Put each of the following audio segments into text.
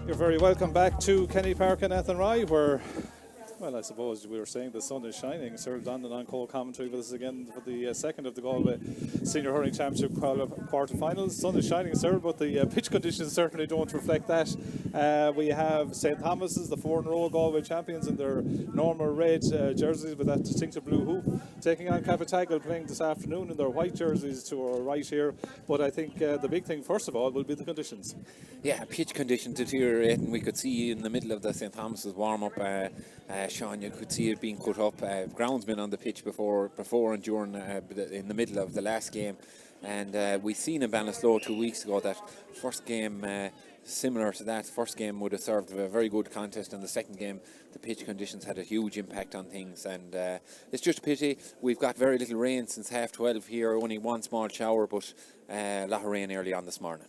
You're very welcome back to Kenny Park in Athenry, where, well, I suppose we were saying the sun is shining. Cyril Dondon on Cole commentary with us again for the second of the Galway Senior Hurling Championship quarter-finals. Sun is shining, Cyril, but the pitch conditions certainly don't reflect that. We have St. Thomas's, the 4-in-a-row Galway champions, in their normal red jerseys with that distinctive blue hoop, taking on Cappataggle, playing this afternoon in their white jerseys to our right here. But I think the big thing, first of all, will be the conditions. Yeah, pitch conditions deteriorating. We could see in the middle of the St. Thomas's warm-up, Sean, you could see it being cut up. Ground's been on the pitch before and during, in the middle of the last game. And we seen in Ballinasloe 2 weeks ago that first game, similar to that, first game would have served a very good contest, and the second game, the pitch conditions had a huge impact on things. And it's just a pity. We've got very little rain since 12:30 here, only one small shower, but a lot of rain early on this morning.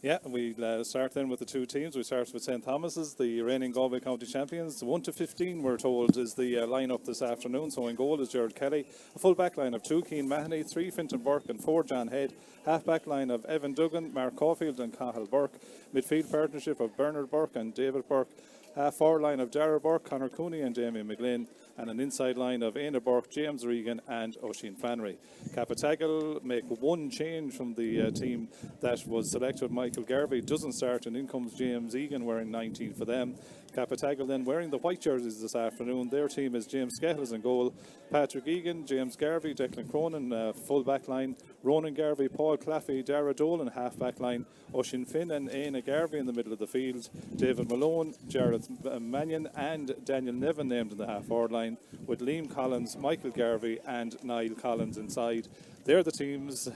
Yeah, we'll start then with the two teams. We start with St. Thomas's, the reigning Galway County champions. 1 to 15, we're told, is the line-up this afternoon. So in goal is Gerard Kelly. A full back line of 2 Cian Mahoney, 3 Fintan Burke and 4 John Head. Half back line of Evan Duggan, Mark Caulfield and Cahill Burke. Midfield partnership of Bernard Burke and David Burke. Half forward line of Dara Burke, Conor Cooney and Jamie McGlynn, and an inside line of Aina Burke, James Regan and Oisin Flannery. Cappataggle make one change from the team that was selected. Michael Garvey doesn't start, and in comes James Egan wearing 19 for them. Cappataggle then wearing the white jerseys this afternoon. Their team is James Skettles in goal, Patrick Egan, James Garvey, Declan Cronin, full back line, Ronan Garvey, Paul Claffey, Dara Dolan, half back line, Oisin Finn and Aina Garvey in the middle of the field, David Malone, Jared Mannion and Daniel Nevin named in the half forward line, with Liam Collins, Michael Garvey and Niall Collins inside. They're the teams.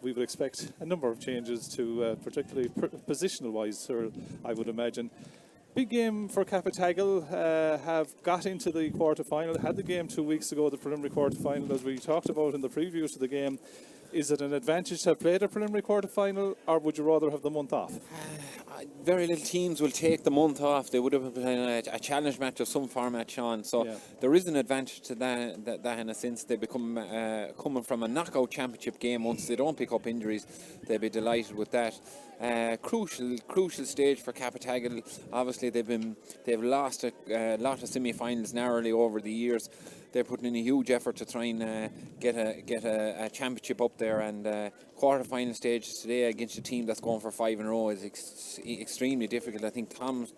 We would expect a number of changes to, particularly positional wise, I would imagine. Big game for Cappataggle, have got into the quarter-final, had the game 2 weeks ago, the preliminary quarter-final, as we talked about in the preview to the game. Is it an advantage to have played a preliminary quarter-final, or would you rather have the month off? Very little teams will take the month off. They would have been a challenge match of some format, Sean. So yeah, there is an advantage to that in a sense. They become coming from a knockout championship game. Once they don't pick up injuries, they'll be delighted with that. Crucial stage for Cappataggle. Obviously, they've lost a lot of semi-finals narrowly over the years. They're putting in a huge effort to try and get a championship up there, and quarter-final stage today against a team that's going for 5 in a row is extremely difficult. I think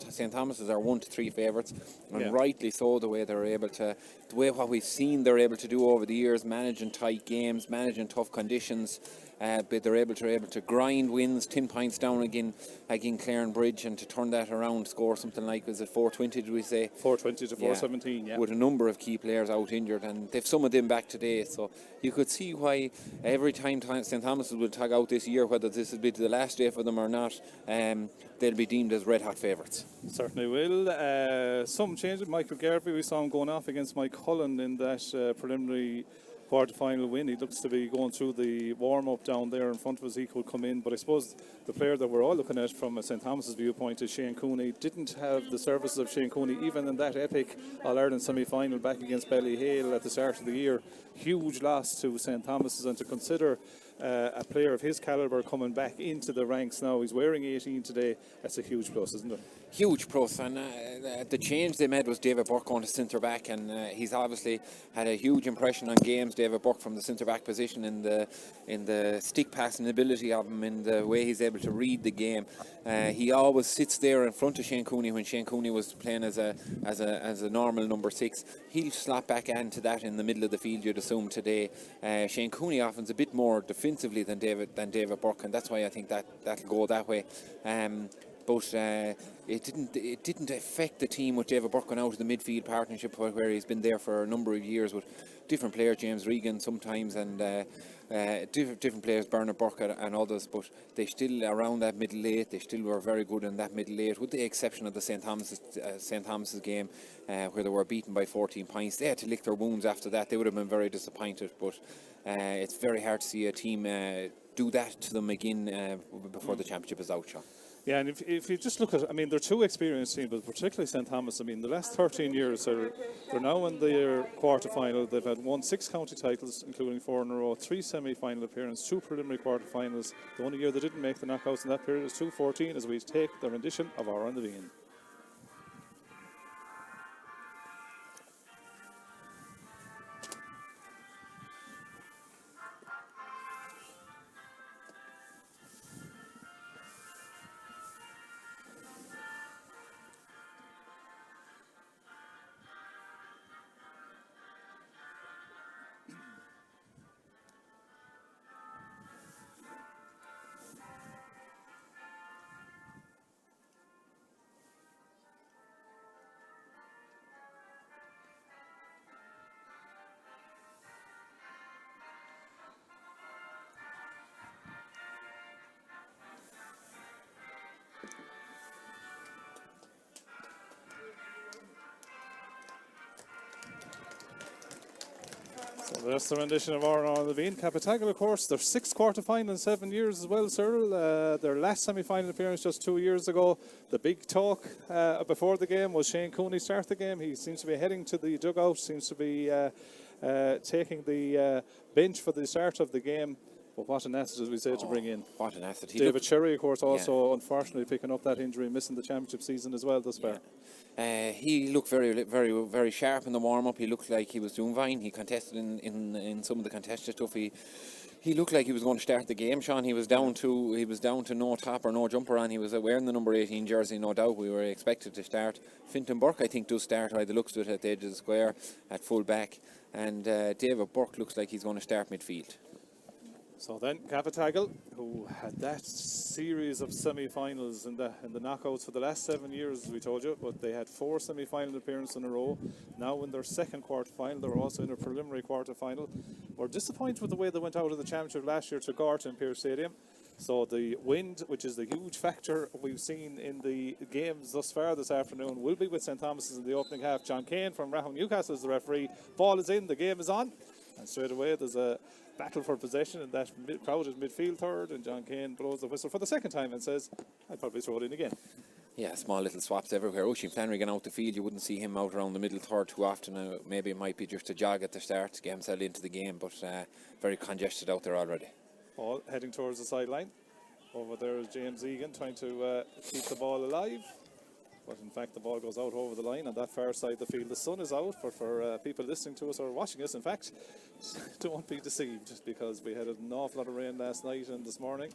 St. Thomas's are 1 to 3 favourites, and rightly so. The way what we've seen they're able to do over the years, managing tight games, managing tough conditions. But they're able to grind wins, 10 points down again Clarenbridge, and to turn that around, score something like, was it 420, did we say? 420 to 417, yeah. With a number of key players out injured, and they've some of them back today, so you could see why every time St. Thomas will tag out this year, whether this will be the last day for them or not, they'll be deemed as red hot favourites. Certainly will. Some changes. Michael Garvey, we saw him going off against Mike Cullen in that preliminary quarter-final win. He looks to be going through the warm-up down there in front of us. He could come in, but I suppose the player that we're all looking at from St. Thomas's viewpoint is Shane Cooney. Didn't have the services of Shane Cooney even in that epic All-Ireland semi-final back against Ballyhale at the start of the year. Huge loss to St. Thomas's, and to consider a player of his calibre coming back into the ranks now. He's wearing 18 today. That's a huge plus, isn't it? Huge plus, and the change they made was David Burke going to centre back, and he's obviously had a huge impression on games. David Burke from the centre back position, in the stick passing ability of him, in the way he's able to read the game. He always sits there in front of Shane Cooney when Shane Cooney was playing as a normal number 6. He'll slot back into that in the middle of the field, you'd assume today. Shane Cooney often's a bit more defensively than David Burke, and that's why I think that'll go that way. But it didn't affect the team with David Burke going out of the midfield partnership, where he's been there for a number of years with different players, James Regan sometimes, and different players, Bernard Burke and others. But they still, around that middle eight, they still were very good in that middle eight, with the exception of the St. Thomas's game, where they were beaten by 14 points. They had to lick their wounds after that. They would have been very disappointed, but it's very hard to see a team do that to them again before the championship is out, Sean. Yeah, and if you just look at, I mean, they're two experienced teams, but particularly St. Thomas. I mean, the last 13 years, they're now in their quarter-final. They've had won 6 county titles, including 4 in a row, 3 semi-final appearances, 2 preliminary quarter-finals. The only year they didn't make the knockouts in that period was 2014, as we take the rendition of Our on the Bean. So that's the rendition of Our on the Bean. Cappataggle, of course, their 6th quarter-final in 7 years as well, Cyril. Their last semi-final appearance just 2 years ago. The big talk before the game was Shane Cooney start the game. He seems to be heading to the dugout, seems to be taking the bench for the start of the game. But what an asset, as we say, to bring in. What an asset. David Cherry, of course, also unfortunately picking up that injury, missing the championship season as well thus far. He looked very, very, very sharp in the warm-up. He looked like he was doing fine. He contested in some of the contested stuff. He looked like he was going to start the game, Sean. He was down to no top or no jumper on. He was wearing the number 18 jersey, no doubt. We were expected to start. Fintan Burke, I think, does start by the looks of it at the edge of the square at full back. And David Burke looks like he's going to start midfield. So then Cappataggle, who had that series of semi-finals in the knockouts for the last 7 years, as we told you, but they had 4 semi-final appearances in a row. Now in their 2nd quarter-final, they're also in a preliminary quarter-final. We're disappointed with the way they went out of the championship last year to Gorta in Pearse Stadium. So the wind, which is the huge factor we've seen in the games thus far this afternoon, will be with St. Thomas's in the opening half. John Kane from Rahon Newcastle is the referee. Ball is in, the game is on. And straight away there's a battle for possession in that crowded midfield third, and John Kane blows the whistle for the 2nd time and says, I'll probably throw it in again. Yeah, small little swaps everywhere. Oisin Flannery out the field. You wouldn't see him out around the middle third too often. Maybe it might be just a jog at the start to get himself into the game, but very congested out there already. Ball heading towards the sideline. Over there is James Egan trying to keep the ball alive. But in fact, the ball goes out over the line on that far side of the field. The sun is out, but for people listening to us or watching us, in fact, don't be deceived, because we had an awful lot of rain last night and this morning.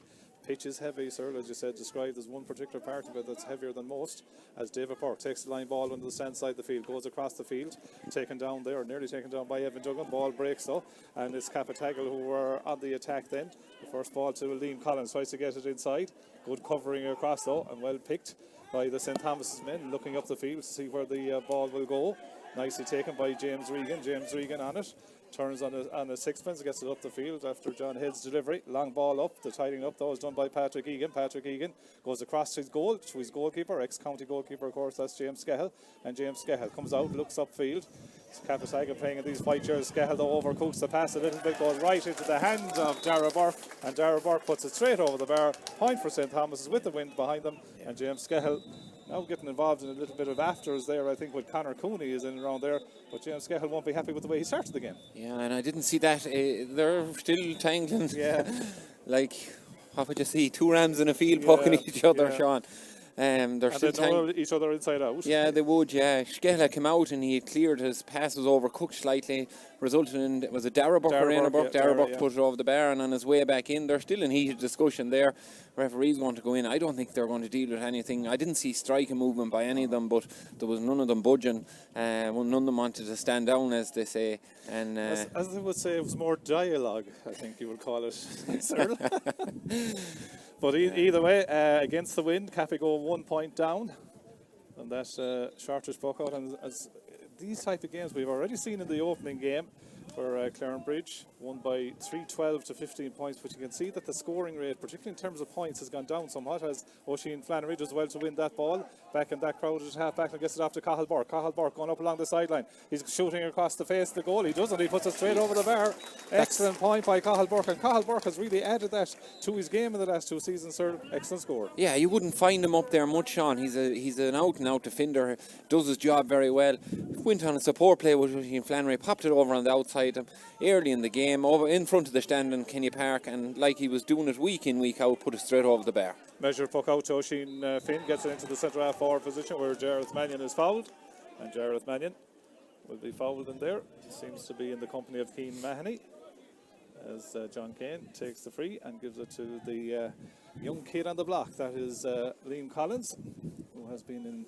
Pitch is heavy, sir, as you said, described as one particular part of it that's heavier than most, as David Burke takes the line ball under the stand side of the field, goes across the field, taken down there, nearly taken down by Evan Duggan. Ball breaks though, and it's Cappataggle who were on the attack then. The first ball to Liam Collins, tries to get it inside. Good covering across though, and well picked by the St. Thomas's men, looking up the field to see where the ball will go. Nicely taken by James Regan. James Regan on it. Turns on a sixpence, gets it up the field after John Head's delivery. Long ball up. The tidying up, though, is done by Patrick Egan. Patrick Egan goes across his goal to his goalkeeper, ex-county goalkeeper, of course, that's James Scahill. And James Scahill comes out, looks upfield. Cappataggle playing in these 5 years. Scahill, though, overcooks the pass a little bit, goes right into the hands of Dara Burke. And Dara Burke puts it straight over the bar. Point for St. Thomas's with the wind behind them. And James Scahill now getting involved in a little bit of afters there, I think, with Conor Cooney is in around there. But James Scahill won't be happy with the way he started the game. Yeah, and I didn't see that. They're still tangling. Yeah. Like, what would you see? 2 rams in a field poking each other, Sean. They're still know each other inside out. Yeah, they would, yeah. Scahill came out and he had cleared his pass, was overcooked slightly, resulted in, was it Dara Burke or Raina Burke? Dara Burke put it over the bar, and on his way back in, they're still in heated discussion there. Referee's going to go in. I don't think they're going to deal with anything. I didn't see striking movement by any of them, but there was none of them budging. None of them wanted to stand down, as they say. And as they would say, it was more dialogue, I think you would call it. But either way, against the wind, Cappy go 1 point down. And that shortish buck out. And as these type of games we've already seen in the opening game, for Clarenbridge, won by 3-12 to 15 points, but you can see that the scoring rate, particularly in terms of points, has gone down somewhat as Oisin Flannery does well to win that ball. Back in that crowded half back and gets it off to Cathal Burke. Cathal Burke going up along the sideline. He's shooting across the face of the goal. He doesn't. He puts it straight over the bar. Excellent point by Cathal Burke. And Cathal Burke has really added that to his game in the last 2 seasons, sir. Excellent score. Yeah, you wouldn't find him up there much, Sean. He's an out-and-out defender. Does his job very well. Went on a support play with Oisin Flannery. Popped it over on the outside early in the game, over in front of the stand in Kenny Park, and like he was doing it week in, week out, put it straight over the bar. Measure puck out to Oisin Finn, gets it into the centre half forward position where Jareth Mannion is fouled, and Jareth Mannion will be fouled in there. Seems to be in the company of Keane Mahoney as John Kane takes the free and gives it to the young kid on the block. That is Liam Collins, who has been in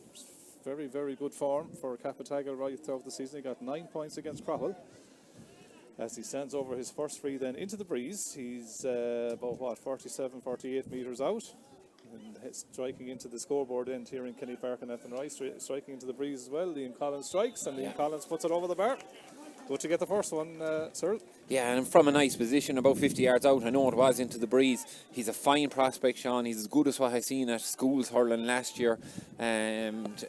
very, very good form for Cappataggle right throughout the season. He got 9 points against Crowell. As he stands over his first free then into the breeze, he's about 47, 48 metres out, and striking into the scoreboard end here in Kenny Park and Ethan Rice, striking into the breeze as well. Liam Collins strikes, and Liam Collins puts it over the bar. Good to get the first one, Cyril. Yeah, and from a nice position, about 50 yards out. I know it was into the breeze. He's a fine prospect, Sean. He's as good as what I seen at schools hurling last year. And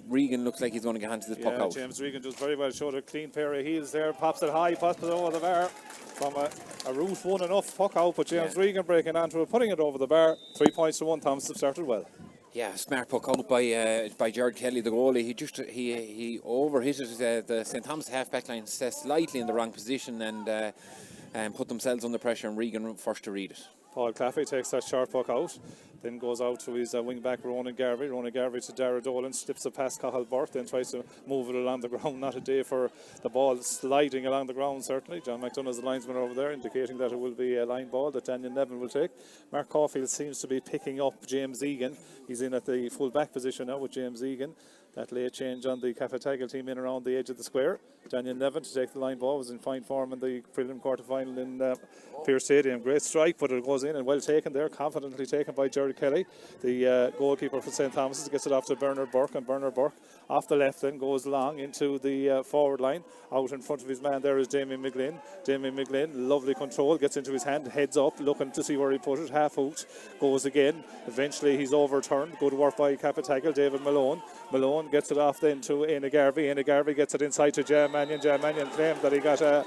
Regan looks like he's going to get onto this puck out. James Regan does very well. Showed a clean pair of heels there. Pops it high, pops it over the bar. From a route one enough puck out, but James Regan breaking onto it, putting it over the bar. 3 points to 1. Thomas have started well. Yeah, smart puck out by Gerard Kelly, the goalie. He overhit it, the St Thomas half-back line slightly in the wrong position and put themselves under pressure, and Regan first to read it. Paul Claffey takes that short puck out, then goes out to his wing-back Ronan Garvey. Ronan Garvey to Dara Dolan, slips it past Cathal Burke, then tries to move it along the ground. Not a day for the ball sliding along the ground, certainly. John McDonough's the linesman over there, indicating that it will be a line ball that Daniel Nevin will take. Mark Caulfield seems to be picking up James Egan. He's in at the full-back position now with James Egan. That late change on the Cappataggle team in around the edge of the square. Daniel Nevin to take the line ball, was in fine form in the prelim quarter-final in Pearse Stadium. Great strike, but it goes in and well taken there, confidently taken by Jerry Kelly. The goalkeeper for St Thomas's gets it off to Bernard Burke, and Bernard Burke off the left then goes long into the forward line. Out in front of his man there is Damien McGlynn. Damien McGlynn, lovely control, gets into his hand, heads up, looking to see where he put it, half hooked, goes again. Eventually he's overturned. Good work by Cappataggle, David Malone. Malone gets it off then to Éanna Garvey. Éanna Garvey gets it inside to Jam Mannion. Jam Mannion claimed that he got a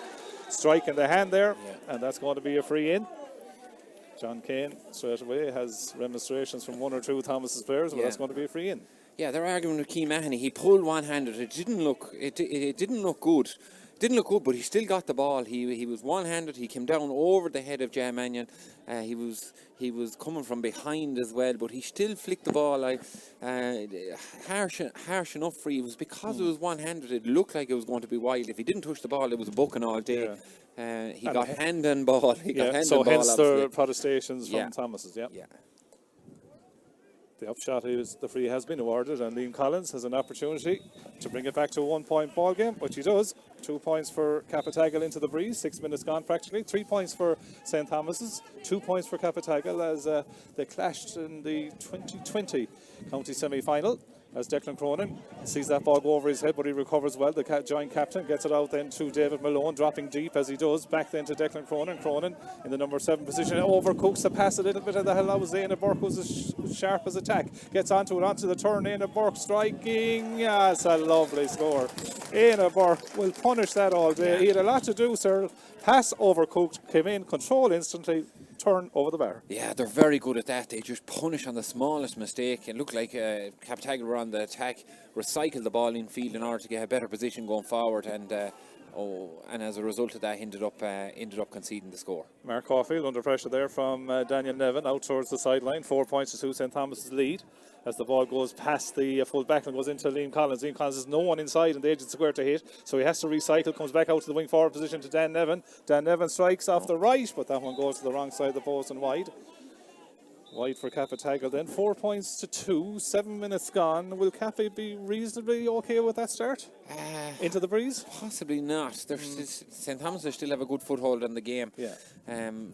strike in the hand there, and that's going to be a free in. John Kane straight away has remonstrations from one or two Thomas's players, but that's going to be a free in. Yeah, they're arguing with Keane Mahoney. He pulled one-handed. It didn't look good. Didn't look good, but he still got the ball. He was one-handed. He came down over the head of Jam Mannion. He was coming from behind as well, but he still flicked the ball. Harsh enough for you. It was because it was one-handed. It looked like it was going to be wide. If he didn't touch the ball, it was a booking all day. He got hand and ball. Hence the protestations from Thomas's. Yeah. The upshot is the free has been awarded, and Liam Collins has an opportunity to bring it back to a 1 point ball game, which he does. 2 points for Cappataggle into the breeze, 6 minutes gone practically. 3 points for St Thomas's, 2 points for Cappataggle as they clashed in the 2020 county semi-final. As Declan Cronin sees that ball go over his head, but he recovers well. The joint captain gets it out then to David Malone, dropping deep as he does. Back then to Declan Cronin. Cronin in the number 7 position, overcooks the pass a little bit, and that allows Éanna Burke, who's as sharp as attack. Gets onto the turn. Éanna Burke striking. It's a lovely score. Éanna Burke will punish that all day. He had a lot to do, sir. Pass overcooked, came in, control instantly. Turn over the bar. Yeah, they're very good at that. They just punish on the smallest mistake. It looked like Cappataggle were on the attack, recycled the ball in field in order to get a better position going forward, and as a result of that, ended up conceding the score. Mark Caulfield under pressure there from Daniel Nevin out towards the sideline. 4 points to St Thomas's lead as the ball goes past the full back and goes into Liam Collins. Liam Collins has no one inside in the edge of the square to hit, so he has to recycle, comes back out to the wing forward position to Dan Nevin. Dan Nevin strikes off the right, but that one goes to the wrong side of the post and wide. Wide for Cappataggle then. 4 points to 2. 7 minutes gone. Will Cappy be reasonably okay with that start? Into the breeze? Possibly not. St. Thomas still have a good foothold in the game. Yeah.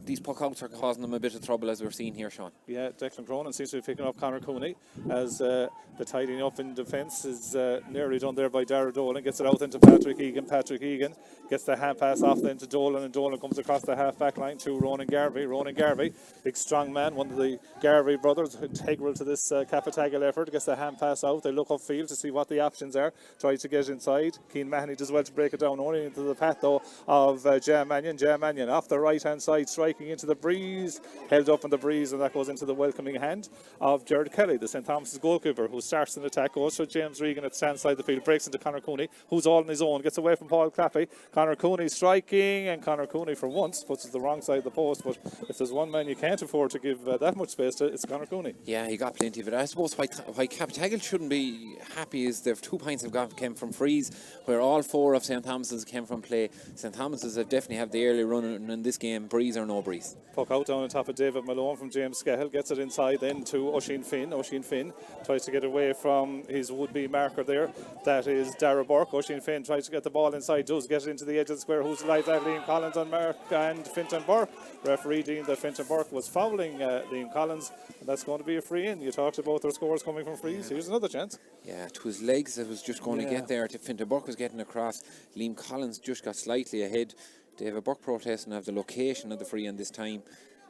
These puck outs are causing them a bit of trouble, as we're seeing here, Sean. Yeah, Declan Cronin seems to be picking up Conor Cooney as the tidying up in defence is nearly done there by Dara Dolan. Gets it out into Patrick Egan. Patrick Egan gets the hand pass off then to Dolan, and Dolan comes across the half back line to Ronan Garvey. Ronan Garvey, big strong man, one of the Garvey brothers, integral to this Cappataggle effort, gets the hand pass out. They look upfield to see what the options are, try to get inside. Keane Mahoney does well to break it down, only into the path though of Jan Mannion. Jan Mannion off the right hand side, striking into the breeze, held up in the breeze, and that goes into the welcoming hand of Gerard Kelly, the St. Thomas's goalkeeper, who starts an attack, goes to James Regan at the stand side of the field, breaks into Conor Cooney, who's all on his own, gets away from Paul Claffey. Conor Cooney striking, and Conor Cooney for once puts it the wrong side of the post, but if there's one man you can't afford to give that much space to, it's Conor Cooney. Yeah, he got plenty of it. I suppose why Cappataggle shouldn't be happy is their 2 points came from frees, where all 4 of St. Thomas's came from play. St. Thomas's have definitely have the early run in this game, breeze or no breeze. Puck out down on top of David Malone from James Scahill, gets it inside then to Oisin Finn. Oisin Finn tries to get away from his would-be marker there, that is Dara Burke. Oisin Finn tries to get the ball inside, does get it into the edge of the square. Who's alive? That Liam Collins on Mark and Fintan Burke. Referee deemed that Fintan Burke was fouling Liam Collins, and that's going to be a free in. You talked about their scores coming from frees. Here's another chance. Yeah, to his legs it was just going to get there. Fintan Burke was getting across. Liam Collins just got slightly ahead. David Burke protesting of the location of the free in this time,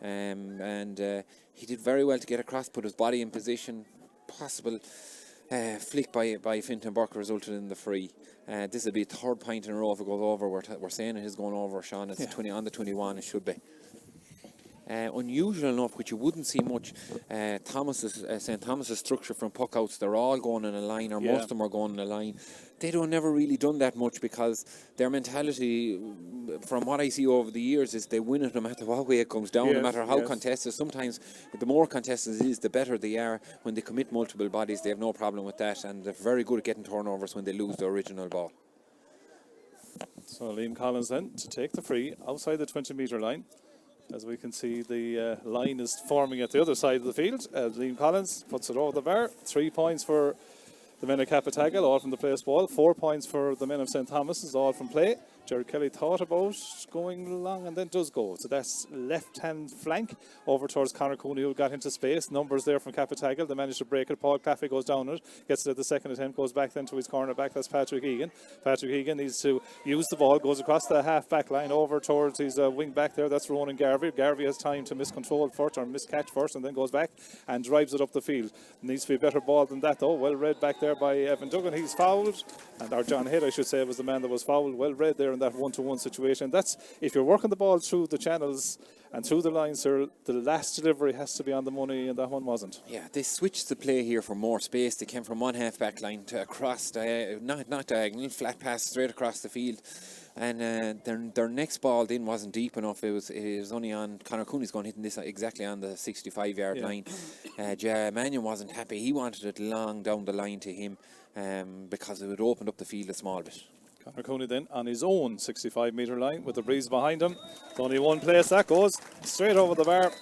and he did very well to get across, put his body in position. Possible flick by Fintan Burke resulted in the free. This will be a 3rd point in a row if it goes over. We're saying it is going over, Sean. It's 20 on the 21. It should be. Unusual enough, which you wouldn't see much, St. Thomas's structure from puck outs, they're all going in a line, or most of them are going in a line. They don't never really done that much, because their mentality, from what I see over the years, is they win it no matter what way it comes down, no matter how contested. Sometimes the more contested it is, the better they are. When they commit multiple bodies, they have no problem with that, and they're very good at getting turnovers when they lose the original ball. So Liam Collins then to take the free outside the 20-metre line. As we can see, the line is forming at the other side of the field. Liam Collins puts it over the bar. 3 points for the men of Cappataggle, all from the place ball. 4 points for the men of St. Thomas's, all from play. Gerard Kelly thought about going long and then does go. So that's left-hand flank over towards Conor Cooney, who got into space. Numbers there from Cappataggle. They managed to break it. Paul Claffey goes down it, gets it at the second attempt, goes back then to his corner back. That's Patrick Egan. Patrick Egan needs to use the ball, goes across the half-back line over towards his wing back there. That's Ronan Garvey. Garvey has time to miscontrol first, or miscatch first, and then goes back and drives it up the field. Needs to be a better ball than that, though. Well read back there by Evan Duggan. He's fouled, and our John Head, I should say, was the man that was fouled. Well read there in that one-to-one situation. That's, if you're working the ball through the channels and through the lines, sir, the last delivery has to be on the money, and that one wasn't. Yeah, they switched the play here for more space. They came from one half-back line to across, not diagonal, flat pass straight across the field. And their next ball then wasn't deep enough. It was only on Conor Cooney's going hitting this exactly on the 65-yard line. Mannion wasn't happy. He wanted it long down the line to him, because it would open up the field a small bit. Conor Cooney then on his own 65-metre line with the breeze behind him. It's only one place that goes straight over the bar.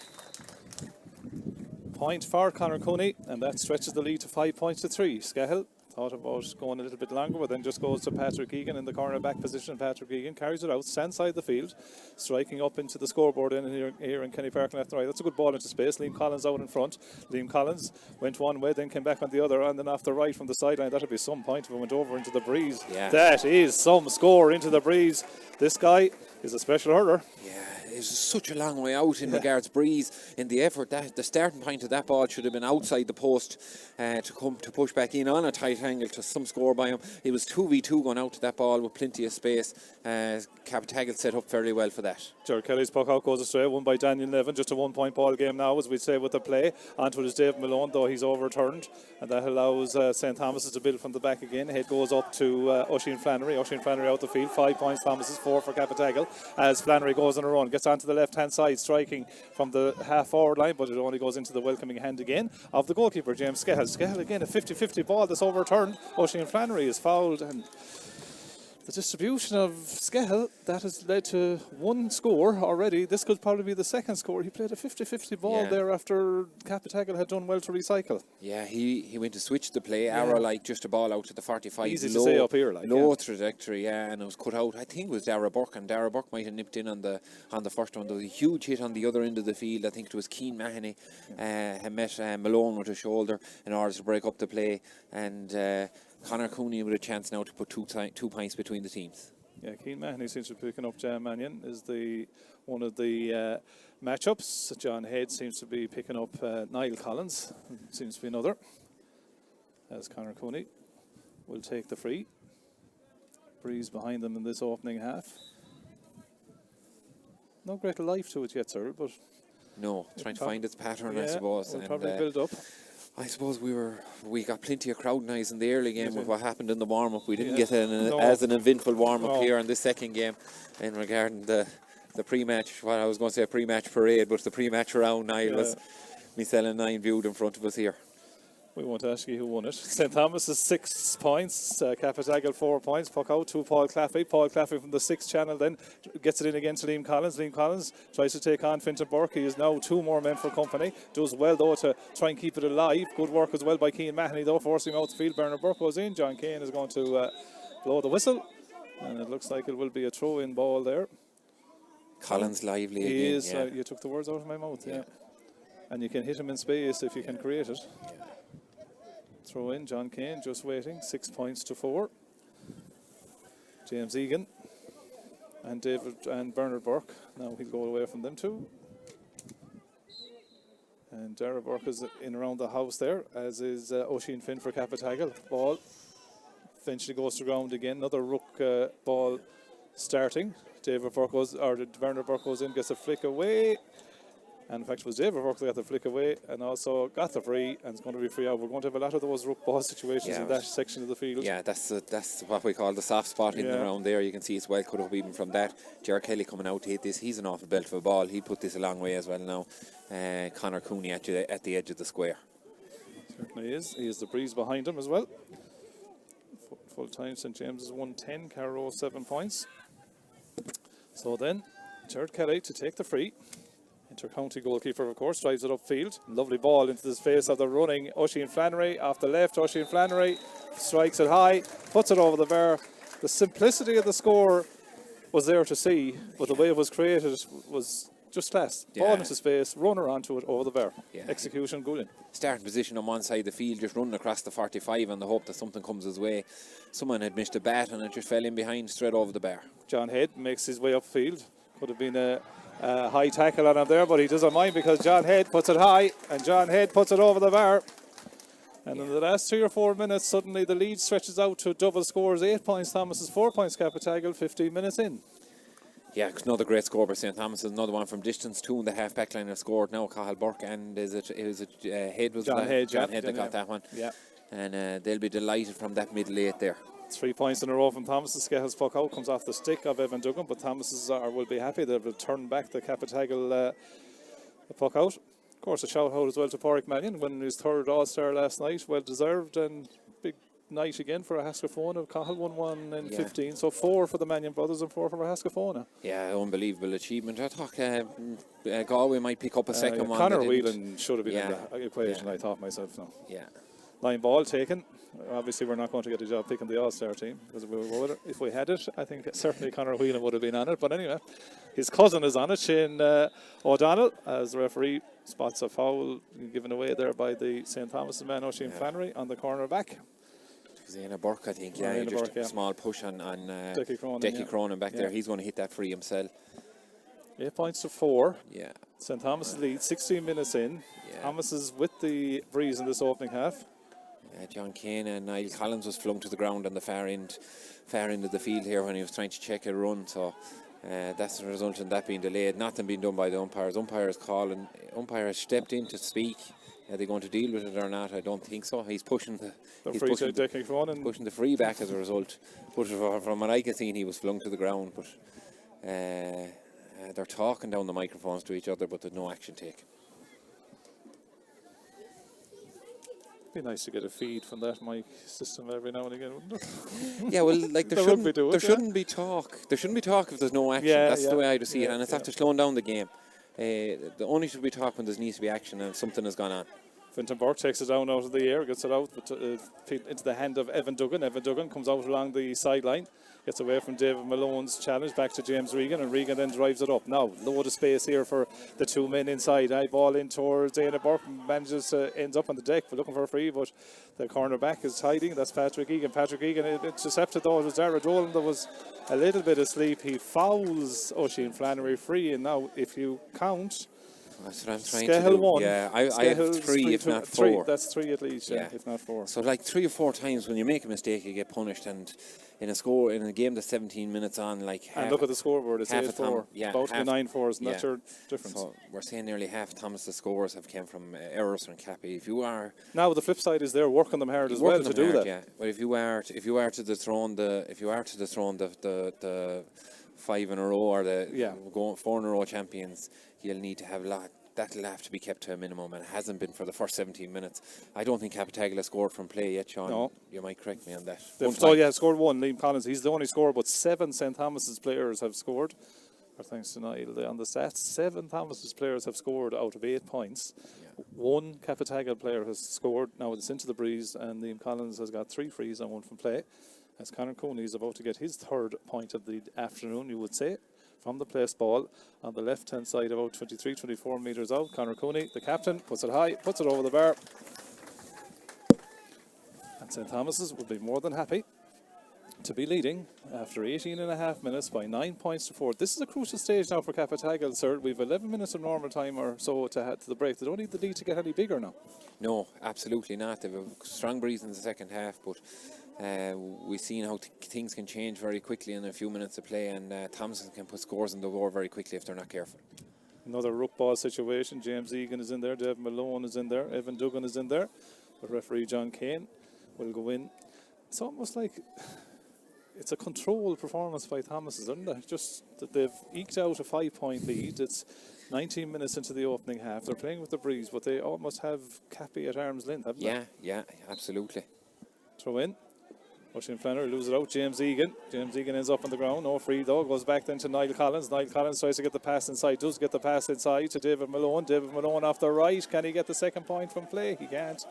Point for Conor Cooney, and that stretches the lead to 5 points to 3. Scahill thought about going a little bit longer, but then just goes to Patrick Egan in the corner back position. Patrick Egan carries it out, stands side the field, striking up into the scoreboard in here in Kenny Park left and right. That's a good ball into space. Liam Collins out in front. Liam Collins went one way, then came back on the other, and then off the right from the sideline. That'll be some point if it went over into the breeze. Yeah. That is some score into the breeze. This guy is a special hurler. Yeah. It's such a long way out in regards breeze. In the effort, that the starting point of that ball should have been outside the post to push back in on a tight angle to some score by him. It was 2v2 going out to that ball with plenty of space. Cappataggle set up fairly well for that. Gerard Kelly's puck out goes astray, won by Daniel Nevin. Just a 1 point ball game now, as we say, with the play. Onto it is Dave Malone, though he's overturned, and that allows St. Thomas's to build from the back again. Head goes up to Oisin Flannery. Oisin Flannery out the field. 5 points, Thomas's 4 for Cappataggle, as Flannery goes on a run, gets onto the left hand side, striking from the half forward line, but it only goes into the welcoming hand again of the goalkeeper, James Scahill. Scahill again, a 50-50 ball that's overturned. Oisin Flannery is fouled, and The distribution of Skehill, that has led to one score already. This could probably be the second score. He played a 50-50 ball there after Cappataggle had done well to recycle. Yeah, he went to switch the play, arrow like just a ball out to the 45. Easy to say up here, like low trajectory, and it was cut out. I think it was Dara Burke, and Dara Burke might have nipped in on the first one. There was a huge hit on the other end of the field. I think it was Keane Mahoney had met Malone with a shoulder in order to break up the play, and Conor Cooney with a chance now to put 2 points between the teams. Yeah, Keane Mahoney seems to be picking up Jan Mannion is one of the matchups. John Head seems to be picking up Niall Collins, seems to be another. As Conor Cooney will take the free. Breeze behind them in this opening half. No great life to it yet, sir, but... No, trying to find its pattern, I suppose. We'll probably build up. I suppose we got plenty of crowd noise in the early game with what happened in the warm-up. We didn't get as an eventful warm-up here in this second game in regarding the pre-match, I was going to say a pre-match parade, but the pre-match round, Niall was myself and 9 viewed in front of us here. We won't ask you who won it. St Thomas is 6 points, Cappataggle 4 points, puck out to Paul Claffey. Paul Claffey from the 6th channel then gets it in again to Liam Collins. Liam Collins tries to take on Fintan Burke. He is now 2 more men for company. Does well though to try and keep it alive. Good work as well by Keane Mahoney though, forcing him out the field. Bernard Burke goes in. John Kane is going to blow the whistle. And it looks like it will be a throw-in ball there. Collins lively he again. is, you took the words out of my mouth, And you can hit him in space if you can create it. Throw in, John Kane just waiting, 6 points to 4. James Egan and David and Bernard Burke. Now he'll go away from them too. And Dara Burke is in around the house there, as is Oisin Finn for Cappataggle. Ball eventually goes to ground again. Another rook ball starting. Bernard Burke goes in, gets a flick away. And in fact, it was David Burke that got the flick away and also got the free, and it's going to be free out. We're going to have a lot of those rook ball situations in that section of the field. Yeah, that's what we call the soft spot in and around there. You can see it's well cut up even from that. Gerard Kelly coming out to hit this. He's an awful belt of a ball. He put this a long way as well now. Conor Cooney at the edge of the square. Certainly is. He is the breeze behind him as well. Full time, St James is 110, Carrow 7 points. So then, Gerard Kelly to take the free. Inter-county goalkeeper, of course, drives it upfield. Lovely ball into the face of the running Oisin Flannery. Off the left, Oisin Flannery strikes it high, puts it over the bar. The simplicity of the score was there to see, but the way it was created was just class. Ball into space, runner onto it, over the bar. Execution, good. Starting position on one side of the field, just running across the 45 and the hope that something comes his way. Someone had missed a bat and it just fell in behind, straight over the bar. John Head makes his way upfield. Could have been a high tackle on him there, but he doesn't mind because John Head puts it high and John Head puts it over the bar. And in the last 3 or 4 minutes, suddenly the lead stretches out to double scores. 8 points, Thomas is 4 points, Cappataggle, 15 minutes in. Yeah, another great score by St Thomas. Another one from distance. 2 in the half back line have scored now. Cathal Burke and Head was John Head that got that one. Yeah. And they'll be delighted from that middle 8 there. 3 points in a row from Thomas. The Skehill's puck out comes off the stick of Evan Duggan, but Thomas will be happy. They'll return back the Cappataggle puck out. Of course, a shout out as well to Pádraig Mannion, winning his 3rd All-Star last night. Well deserved, and big night again for Haskafona. Cahill won 1 in 15, so 4 for the Mannion brothers and 4 for Haskafona. Yeah, unbelievable achievement. I thought Galway might pick up a second one. Conor Whelan should have been in the equation, I thought myself. No. Yeah. Line ball taken. Obviously, we're not going to get a job picking the All-Star team, because if we had it, I think certainly Conor Whelan would have been on it. But anyway, his cousin is on it, Shane O'Donnell, as the referee spots a foul given away there by the St Thomas man, Oisin Flannery, on the corner back. Zana Burke, I think, just a small push on Decky Cronin back there. He's going to hit that free himself. 8 points to 4. Yeah. St Thomas leads 16 minutes in. Thomas is with the breeze in this opening half. John Kane and Niall Collins was flung to the ground on the far end of the field here when he was trying to check a run. So that's the result in that being delayed. Nothing being done by the umpires. Umpire has stepped in to speak. Are they going to deal with it or not? I don't think so. He's pushing the free back as a result. But from what I can see, he was flung to the ground. But they're talking down the microphones to each other, but there's no action taken. Be nice to get a feed from that mic system every now and again, wouldn't it? Yeah, well, like there shouldn't be talk. There shouldn't be talk if there's no action. That's the way I see it, and it's after slowing down the game. The only should be talk when there needs to be action and something has gone on. Fintan Burke takes it down out of the air, gets it out into the hand of Evan Duggan. Evan Duggan comes out along the sideline, gets away from David Malone's challenge, back to James Regan, and Regan then drives it up. Now, load of space here for the two men inside. Ball in towards Dana Burke, manages to ends up on the deck, but looking for a free, but the cornerback is hiding. That's Patrick Egan. Patrick Egan intercepted though. It was Dara Dolan that was a little bit asleep. He fouls Oisin Flannery free, and now if you count, that's what I'm trying to do. One. Yeah, I have three, if not four. That's three at least, if not four. So like 3 or 4 times when you make a mistake, you get punished, and in a game that's 17 minutes on, like and look at the scoreboard, it's 8-4. About to be 9-4, and that's your difference. So we're saying nearly half Thomas's scores have came from errors from Cappy. If you are now, the flip side is they're working them hard as well to do that. Yeah, but if you are to dethrone the 5 in a row or going 4 in a row champions, you'll need to have that'll have to be kept to a minimum, and it hasn't been for the first 17 minutes. I don't think Cappataggle has scored from play yet, Sean. No. You might correct me on that. Scored one. Liam Collins, he's the only scorer, but 7 St. Thomas's players have scored. Or thanks to Niall on the stats, 7 Thomas's players have scored out of 8 points. Yeah. 1 Cappataggle player has scored. Now it's into the breeze, and Liam Collins has got 3 frees and 1 from play. As Conor Cooney is about to get his 3rd point of the afternoon, you would say, from the place ball on the left-hand side, about 23-24 metres out. Conor Cooney, the captain, puts it high, puts it over the bar. And St. Thomas's will be more than happy to be leading after 18.5 minutes by 9 points to 4. This is a crucial stage now for Cappataggle, sir. We've 11 minutes of normal time or so to the break. They don't need the lead to get any bigger now. No, absolutely not. They've a strong breeze in the second half, but we've seen how things can change very quickly in a few minutes of play, and Thompson can put scores on the board very quickly if they're not careful. Another ruck ball situation. James Egan is in there, Dave Malone is in there, Evan Duggan is in there, but referee John Kane will go in. It's almost like it's a controlled performance by Thomas, isn't it? Just that they've eked out a 5-point lead. It's 19 minutes into the opening half. They're playing with the breeze, but they almost have Cappy at arm's length, haven't they? Yeah, absolutely. Throw in. Oisin Flannery loses it out. James Egan. James Egan ends up on the ground. No free though. Goes back then to Niall Collins. Niall Collins tries to get the pass inside. Does get the pass inside to David Malone. David Malone off the right. Can he get the 2nd point from play? He can't.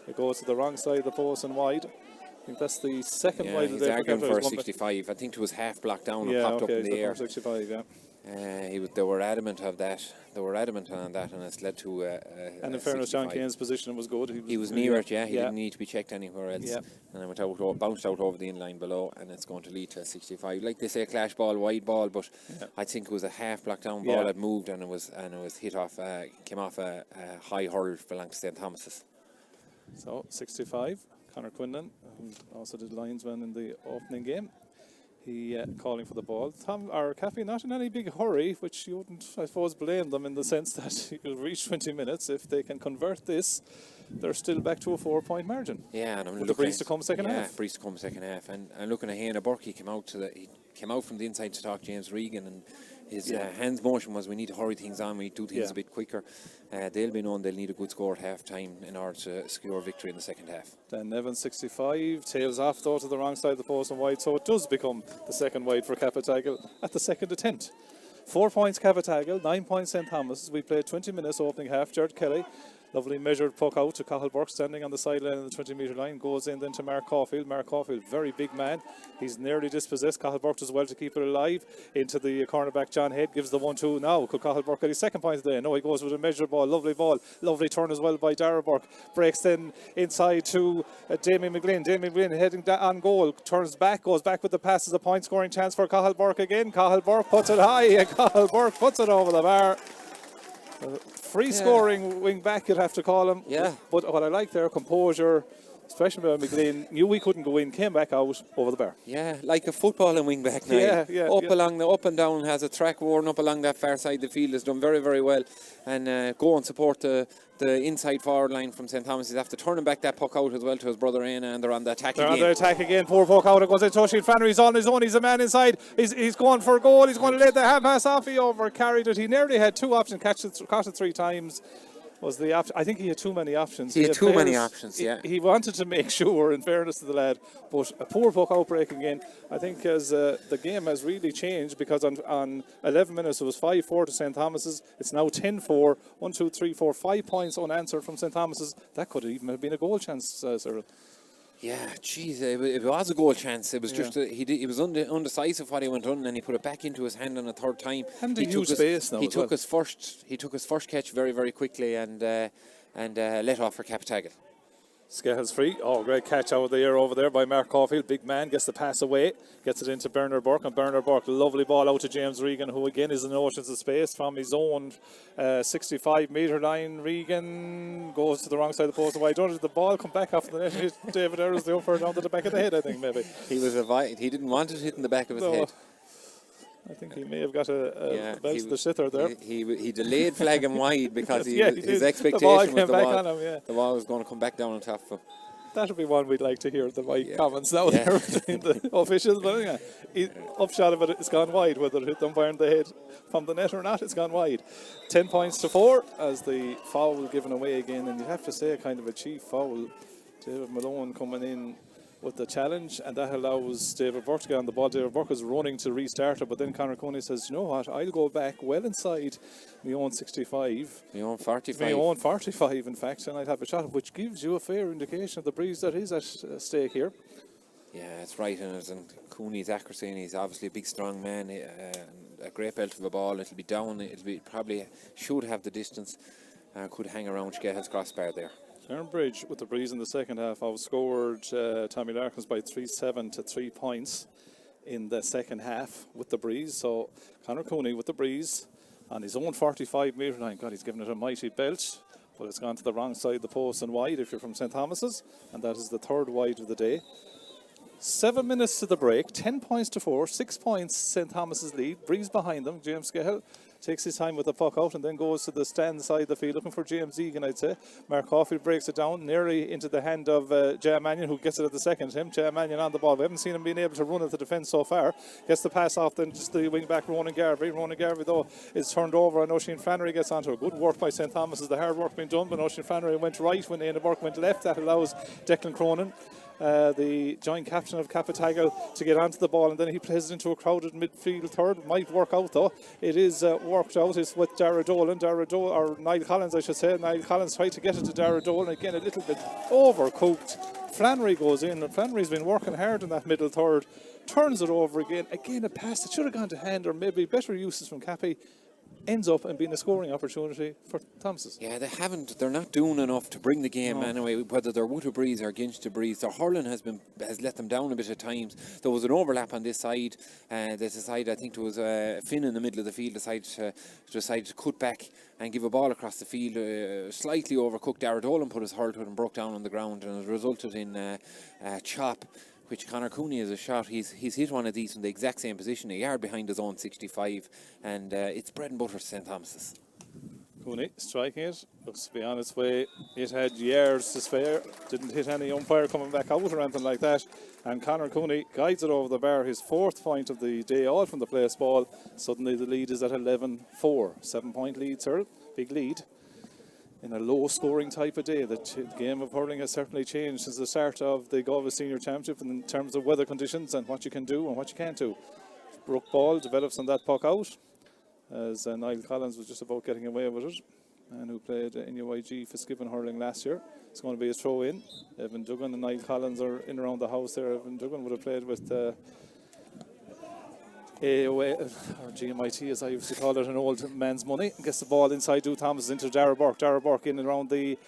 It goes to the wrong side of the post and wide. I think that's the 2nd wide. He's arguing for 65. I think it was half blocked down and popped up in the air. 65, yeah. They were adamant of that. They were adamant on that, and it's led to and in fairness, 65. John Kane's position was good. He was near it, He didn't need to be checked anywhere else. Yeah. And it bounced out over the inline below, and it's going to lead to 65. Like they say, clash ball, wide ball, but I think it was a half blocked down ball that moved, and it was hit off, came off a high hurl belonged to St. Thomas's. So 65. Conor Quinlan, who also did linesman in the opening game. He calling for the ball. Cappy not in any big hurry, which you wouldn't, I suppose, blame them in the sense that you'll reach 20 minutes. If they can convert this, they're still back to a 4-point margin. Yeah, and I'm looking breeze to come second half. Yeah, breeze to come second half. And looking at Hannah Burke, he came out from the inside to talk James Regan, and his hands motion was, we need to hurry things on, we need to do things a bit quicker. They'll be known they'll need a good score at half time in order to secure victory in the second half. Then Nevin 65 tails off though to the wrong side of the post and wide, so it does become the 2nd wide for Cappataggle at the 2nd attempt. 4 points Cappataggle, 9 points St. Thomas. We played 20 minutes opening half. Jared Kelly, lovely measured puck out to Cathal Burke, standing on the sideline on the 20-metre line, goes in then to Mark Caulfield. Mark Caulfield, very big man. He's nearly dispossessed. Cathal Burke does well to keep it alive. Into the cornerback, John Head gives the 1-2 now. Could Cathal Burke get his 2nd point today? No, he goes with a measured ball. Lovely turn as well by Dara Burke. Breaks then inside to Damien McGlynn. Damien McGlynn heading on goal. Turns back, goes back with the pass as a point scoring chance for Cathal Burke again. Cathal Burke puts it high, and Cathal Burke puts it over the bar. Free scoring wing back, you'd have to call him. Yeah. But what I like there, composure, especially by McLean, knew we couldn't go in, came back out over the bar. Yeah, like a footballing wing back now. Along the up and down, has a track worn up along that far side of the field, has done very, very well. And go and support the inside forward line from St. Thomas. He's after turning back that puck out as well to his brother Aina, and they're on the attack again. They're on the attack again. Poor puck out. It goes into Oisin Flannery. He's on his own. He's a man inside. He's going for a goal. He's going to let the half pass off. He over carried it. He nearly had 2 options. Caught it 3 times. was the I think he had too many options. He had too many players- options, yeah. He wanted to make sure, in fairness to the lad, but a poor puck outbreak again. I think as the game has really changed, because on 11 minutes it was 5-4 to St. Thomas's. It's now 10-4. 1, 2, 3, 4, 5 points unanswered from St. Thomas's. That could even have been a goal chance, Cyril. Yeah, geez, it was a goal chance. It was just he was undecisive what he went on, and he put it back into his hand on a third time. And he he used space now He as took well. He took his first catch very, very quickly and let off for Cappataggle. Skehill's free. Oh, great catch out of the air over there by Mark Caulfield. Big man gets the pass away, gets it into Bernard Burke, and Bernard Burke, lovely ball out to James Regan, who again is in oceans of space from his own 65-metre line. Regan goes to the wrong side of the post and wide. Did the ball come back off the net? Hit David Earls the upper down to the back of the head, I think, maybe. He didn't want it hitting the back of his head. I think he may have got a belt to the shither there. He delayed flag him wide because his expectation the ball was going to come back down on top of him. That would be one we'd like to hear the mic comments now there between the officials. But anyway, upshot of it, it's gone wide. Whether it hit the umpire in the head from the net or not, it's gone wide. 10 points to 4 as the foul given away again. And you have to say a kind of a chief foul. David Malone coming in with the challenge, and that allows David Burke to get on the ball. David Burke is running to restart it, but then Conor Cooney says, you know what, I'll go back well inside my own 65. My own 45. My own 45, in fact, and I'd have a shot, which gives you a fair indication of the breeze that is at stake here. Yeah, it's right, and Cooney's accuracy, and he's obviously a big, strong man, a great belt of a ball. It'll be down, probably should have the distance, could hang around Skehill's crossbar there. Bridge with the breeze in the second half outscored Tommy Larkins by 3-7 to 3 points in the second half with the breeze. So Conor Cooney with the breeze on his own 45-metre line. God, he's given it a mighty belt, but it's gone to the wrong side of the post and wide if you're from St. Thomas's, and that is the third wide of the day. 7 minutes to the break, 10 points to 4, 6 points St. Thomas's lead. Breeze behind them. James Skehill takes his time with the puck out and then goes to the stand side of the field looking for James Egan, I'd say. Mark Caulfield breaks it down nearly into the hand of Jay Mannion, who gets it at the second time. Jay Mannion on the ball. We haven't seen him being able to run at the defence so far. Gets the pass off then to the wing back Ronan Garvey. Ronan Garvey though is turned over and Oisin Flannery gets onto it. Good work by St. Thomas's. The hard work being done, but Oisin Flannery went right when Éanna Burke went left. That allows Declan Cronin, the joint captain of Cappataggle, to get onto the ball, and then he plays it into a crowded midfield third. Might work out though. It is worked out. It's with Dara Dolan. Or Niall Collins, I should say. Niall Collins tried to get it to Dara Dolan. Again, a little bit overcooked. Flannery goes in, and Flannery's been working hard in that middle third. Turns it over again. Again, a pass that should have gone to hand, or maybe better uses from Cappy. Ends up and being a scoring opportunity for Thomas's. Yeah, they're not doing enough to bring the game anyway, whether they're with a breeze or against a breeze. Their hurling has let them down a bit at times. There was an overlap on this side. There's a side, I think there was Finn in the middle of the field decided to cut back and give a ball across the field. Slightly overcooked. Dara Dolan put his hurl to it and broke down on the ground, and it resulted in a chop, which Conor Cooney is a shot. He's hit one of these from the exact same position, a yard behind his own 65, and it's bread and butter to St. Thomas's. Cooney striking it, looks to be on its way. It had yards to spare, didn't hit any umpire coming back out or anything like that, and Conor Cooney guides it over the bar, his 4th point of the day, all from the place ball. Suddenly the lead is at 11-4, 7-point lead, sir, big lead. In a low-scoring type of day, the game of hurling has certainly changed since the start of the Galway Senior Championship in terms of weather conditions and what you can do and what you can't do. Brooke Ball develops on that puck out, as Niall Collins was just about getting away with it, and who played in UIG for Skipping Hurling last year. It's going to be a throw-in. Evan Duggan and Niall Collins are in around the house there. Evan Duggan would have played with AOA, or GMIT as I used to call it, an old man's money. Gets the ball inside Drew Thomas into Dara Burke. Dara Burke in and around the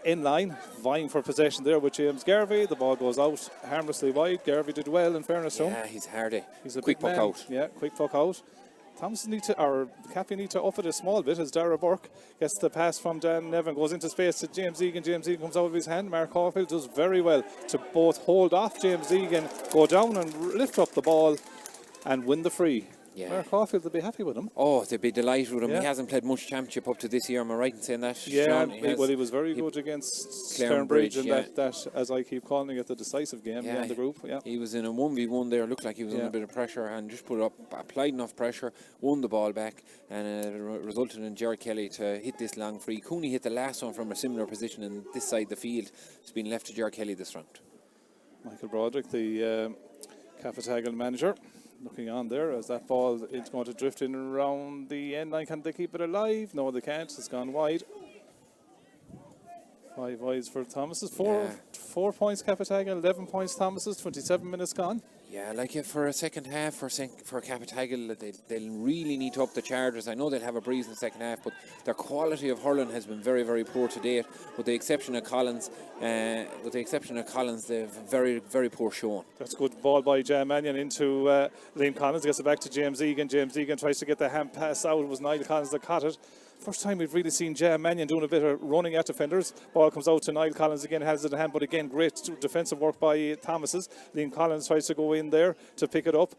end line, vying for possession there with James Garvey. The ball goes out harmlessly wide. Garvey did well, in fairness to him. Yeah, he's hardy. He's a quick big puck man. out. Yeah, quick puck out. Thompson Cappy need to up it a small bit as Dara Burke gets the pass from Dan Nevin, goes into space to James Egan. James Egan comes out of his hand. Mark Caulfield does very well to both hold off James Egan, go down and lift up the ball and win the free. Yeah. Mark Caulfield will be happy with him. Oh, they'd be delighted with him. Yeah. He hasn't played much championship up to this year, am I right in saying that? Yeah, Sean? he was very good against Clarenbridge, Clarenbridge in that, as I keep calling it, the decisive game in the group. Yeah. He was in a 1v1 there, looked like he was under a bit of pressure and just applied enough pressure, won the ball back, and it resulted in Gerard Kelly to hit this long free. Cooney hit the last one from a similar position in this side of the field. It's been left to Gerard Kelly this round. Michael Broderick, the Cappataggle manager, looking on there as that ball is going to drift in around the end line. Can they keep it alive? No, they can't. It's gone wide. 5 wides for Thomas's. 4 points Cappataggle, 11 points Thomas's. 27 minutes gone. Yeah, like for a second half for Cappataggle, they'll really need to up the charges. I know they'll have a breeze in the second half, but their quality of hurling has been very, very poor to date. With the exception of Collins, they've very, very poor showing. That's good ball by Jan Mannion into Liam Collins. Gets it back to James Egan. James Egan tries to get the hand pass out. It was Niall Collins that caught it. First time we've really seen Jan Mannion doing a bit of running at defenders. Ball comes out to Niall Collins again, has it in hand, but again, great defensive work by Thomas's. Liam Collins tries to go in there to pick it up.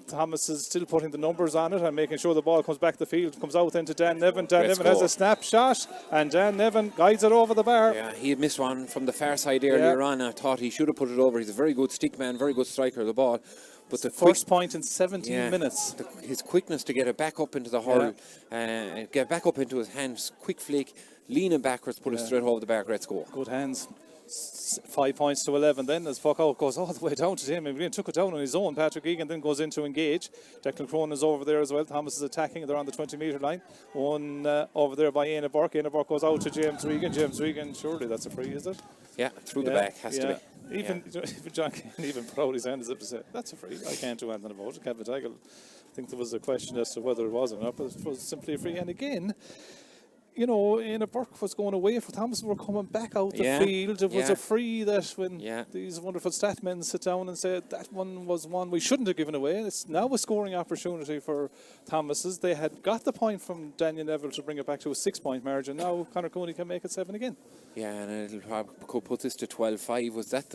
Thomas is still putting the numbers on it and making sure the ball comes back the field. Comes out into Dan Nevin. Dan Nevin has a snapshot, and Dan Nevin guides it over the bar. Yeah, he had missed one from the far side earlier on. I thought he should have put it over. He's a very good stick man, very good striker of the ball. But the first point in 17 minutes. His quickness to get it back up into the hurl, get back up into his hands, quick flick, leaning backwards, put it straight over the bar, great score. Good hands. 5 points to 11 then as Puck out goes all the way down to him. He took it down on his own. Patrick Egan then goes in to engage. Declan Cronin is over there as well. Thomas is attacking. They're on the 20-metre line. One over there by Éanna Burke. Éanna Burke goes out to James Regan. James Regan, surely that's a free, is it? Yeah, through the back, has to be. Even John can't even put out his hand as if to say, that's a free. I can't do anything about it. Cappataggle, I think there was a question as to whether it was or not, but it was simply a free. And again, you know, Éanna Burke was going away for Thomas. Were coming back out the field. It was a free that when these wonderful stat men sit down and say that one was one we shouldn't have given away. It's now a scoring opportunity for Thomas's. They had got the point from Daniel Neville to bring it back to a 6-point margin. Now Conor Cooney can make it 7 again. Yeah, and it'll probably put this to 12-5. Was that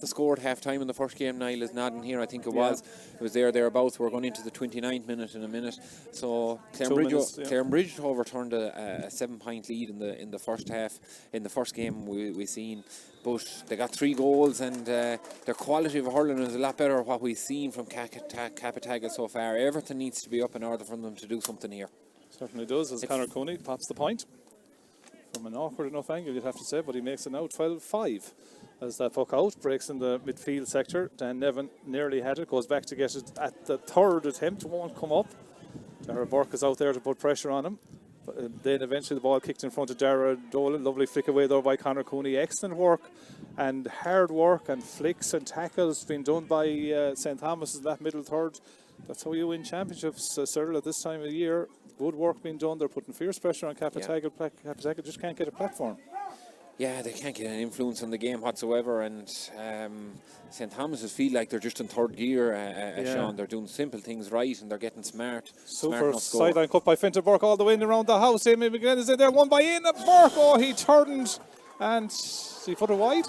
the score at half time in the first game? Niall is nodding here. I think it was. It was thereabouts. We're going into the 29th minute in a minute. So Clarenbridge overturned a 7-point lead in the first half. In the first game we seen, but they got 3 goals, and their quality of hurling is a lot better than what we've seen from Cappataggle so far. Everything needs to be up in order for them to do something here. Certainly does, as Conor Cooney pops the point. From an awkward enough angle, you'd have to say, but he makes it now 12-5 as that puck out breaks in the midfield sector. Dan Nevin nearly had it, goes back to get it at the 3rd attempt, won't come up. Dara Burke is out there to put pressure on him, but then eventually the ball kicked in front of Dara Dolan. Lovely flick away there by Conor Cooney. Excellent work and hard work and flicks and tackles being done by St. Thomas in that middle third. That's how you win championships, Cyril, at this time of the year. Good work being done. They're putting fierce pressure on Cappataggle. Cappataggle just can't get a platform. Yeah, they can't get an influence on the game whatsoever, and St. Thomas's feel like they're just in third gear, Sean. They're doing simple things right, and they're getting smart. Super sideline cut by Fintan Burke all the way in around the house. Amy McGlynn is in there, one by Éanna Burke. Oh, he turned and he put it wide.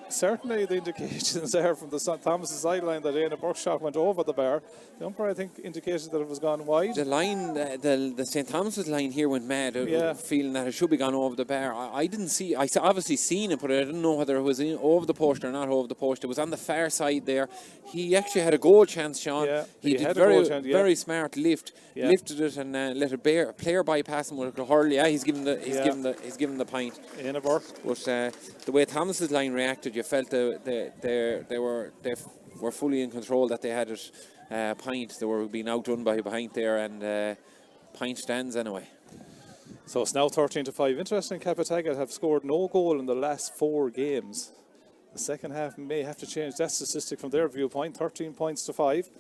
Certainly the indications there from the St. Thomas's sideline that Éanna Burke's shot went over the bar. The umpire, I think, indicated that it was gone wide. The line, the St. Thomas's line here went mad, feeling that it should be gone over the bar. I didn't see. I obviously seen it, but I didn't know whether it was over the post or not over the post. It was on the far side there. He actually had a goal chance, Sean. Yeah, he did very smart lift, lifted it and let a player bypass him with a hurl. Yeah, he's given the point. Éanna Burke. But the way Thomas's line reacted, you felt they were fully in control, that they had it point. They were being outdone by behind there, and point stands anyway. So it's now 13-5. Interesting, Cappataggle have scored no goal in the last 4 games. The second half may have to change that statistic from their viewpoint. 13 points to 5.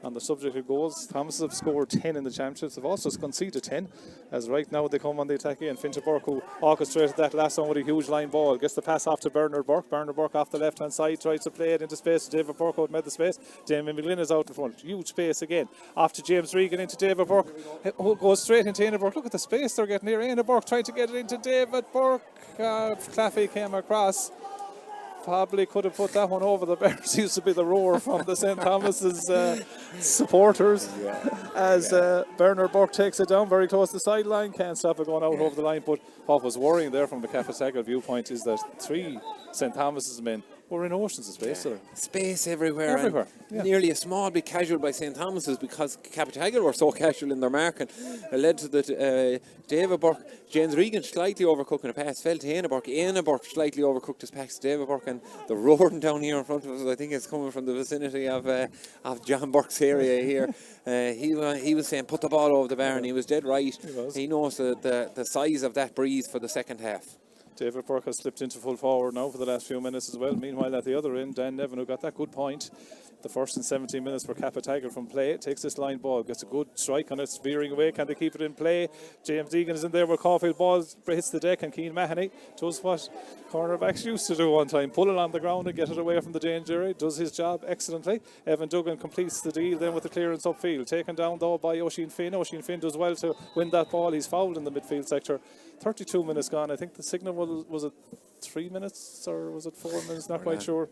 On the subject of goals, Thomas have scored 10 in the championships. They've also conceded 10, as right now they come on the attack again. Fintan Burke, who orchestrated that last one with a huge line ball, gets the pass off to Bernard Burke. Bernard Burke off the left-hand side, tries to play it into space. David Burke out made the space. Damien McGlynn is out in front. Huge space again. Off to James Regan into David Burke, who goes straight into Éanna Burke. Look at the space they're getting here. Éanna Burke tried to get it into David Burke. Claffey came across. probably could have put that one over the bar. Seems to be the roar from the St. Thomas's supporters as Bernard Burke takes it down very close to the sideline. Can't stop it going out over the line. But what was worrying there from the Cappataggle viewpoint is that 3 St. Thomas's men were in oceans of space. Space everywhere. Everywhere, And nearly a small bit casual by St. Thomas's because Cappataggle were so casual in their marking. It led to the David Burke, James Regan slightly overcooking a pass, fell to Éanna Burke. Éanna Burke slightly overcooked his pass to David Burke, and the roaring down here in front of us, I think it's coming from the vicinity of John Burke's area here. He was saying put the ball over the bar, and he was dead right. He knows the size of that breeze for the second half. David Burke has slipped into full forward now for the last few minutes as well. Meanwhile, at the other end, Dan Nevin, who got that good point, the first in 17 minutes for Cappataggle from play, takes this line ball, gets a good strike on it, veering away. Can they keep it in play? James Deegan is in there with Caulfield. Ball hits the deck, and Keane Mahoney does what cornerbacks used to do one time, pull it on the ground and get it away from the danger area. Does his job excellently. Evan Duggan completes the deal then with the clearance upfield, taken down though by Oisin Finn. Oisin Finn does well to win that ball. He's fouled in the midfield sector. 32 minutes gone. I think the signal was it 3 minutes or was it 4 minutes? Not quite sure.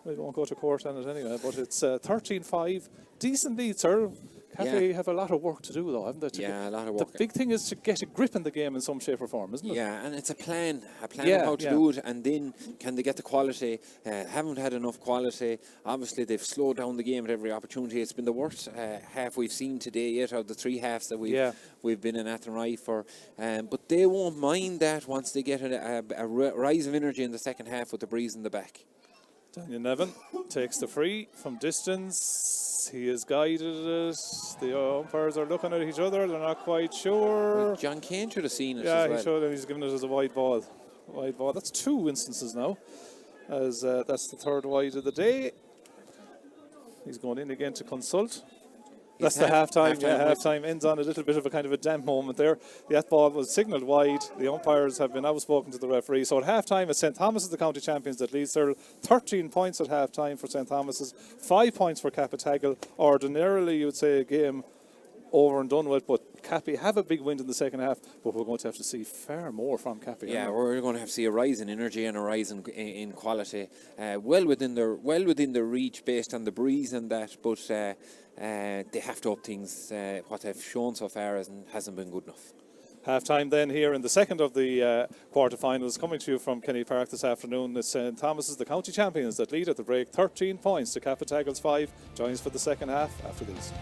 We won't go to court on it anyway, but it's 13-5. Decent lead, sir. Cappy have a lot of work to do, though, haven't they? A lot of work. The big thing is to get a grip in the game in some shape or form, isn't it? Yeah, and it's a plan of how to do it, and then can they get the quality? Haven't had enough quality. Obviously, they've slowed down the game at every opportunity. It's been the worst half we've seen today yet, out of the 3 halves that we've been in Athenry for. But they won't mind that once they get a rise of energy in the second half with the breeze in the back. Daniel Nevin takes the free from distance. He has guided it. The umpires are looking at each other. They're not quite sure. Well, John Kane should have seen it as well. Yeah, he should have. He's given it as a wide ball. Wide ball. That's 2 instances now, as that's the 3rd wide of the day. He's going in again to consult. That's the half-time. Half-time ends on a little bit of a kind of a damp moment there. That ball was signalled wide. The umpires have been outspoken to the referee. So at half-time, it's St. Thomas's, the county champions, that leads. There are 13 points at half-time for St. Thomas's, 5 points for Cappataggle. Ordinarily, you would say a game over and done with, but Cappy have a big win in the second half, but we're going to have to see far more from Cappy. Yeah, we're going to have to see a rise in energy and a rise in quality, well within their reach based on the breeze and that, but they have to up things. What they've shown so far hasn't been good enough. Half-time then here in the second of the quarter-finals, coming to you from Kenny Park this afternoon. It's St. Thomas's, the county champions, that lead at the break, 13 points to Cappataggle's 5. Joins for the second half after these.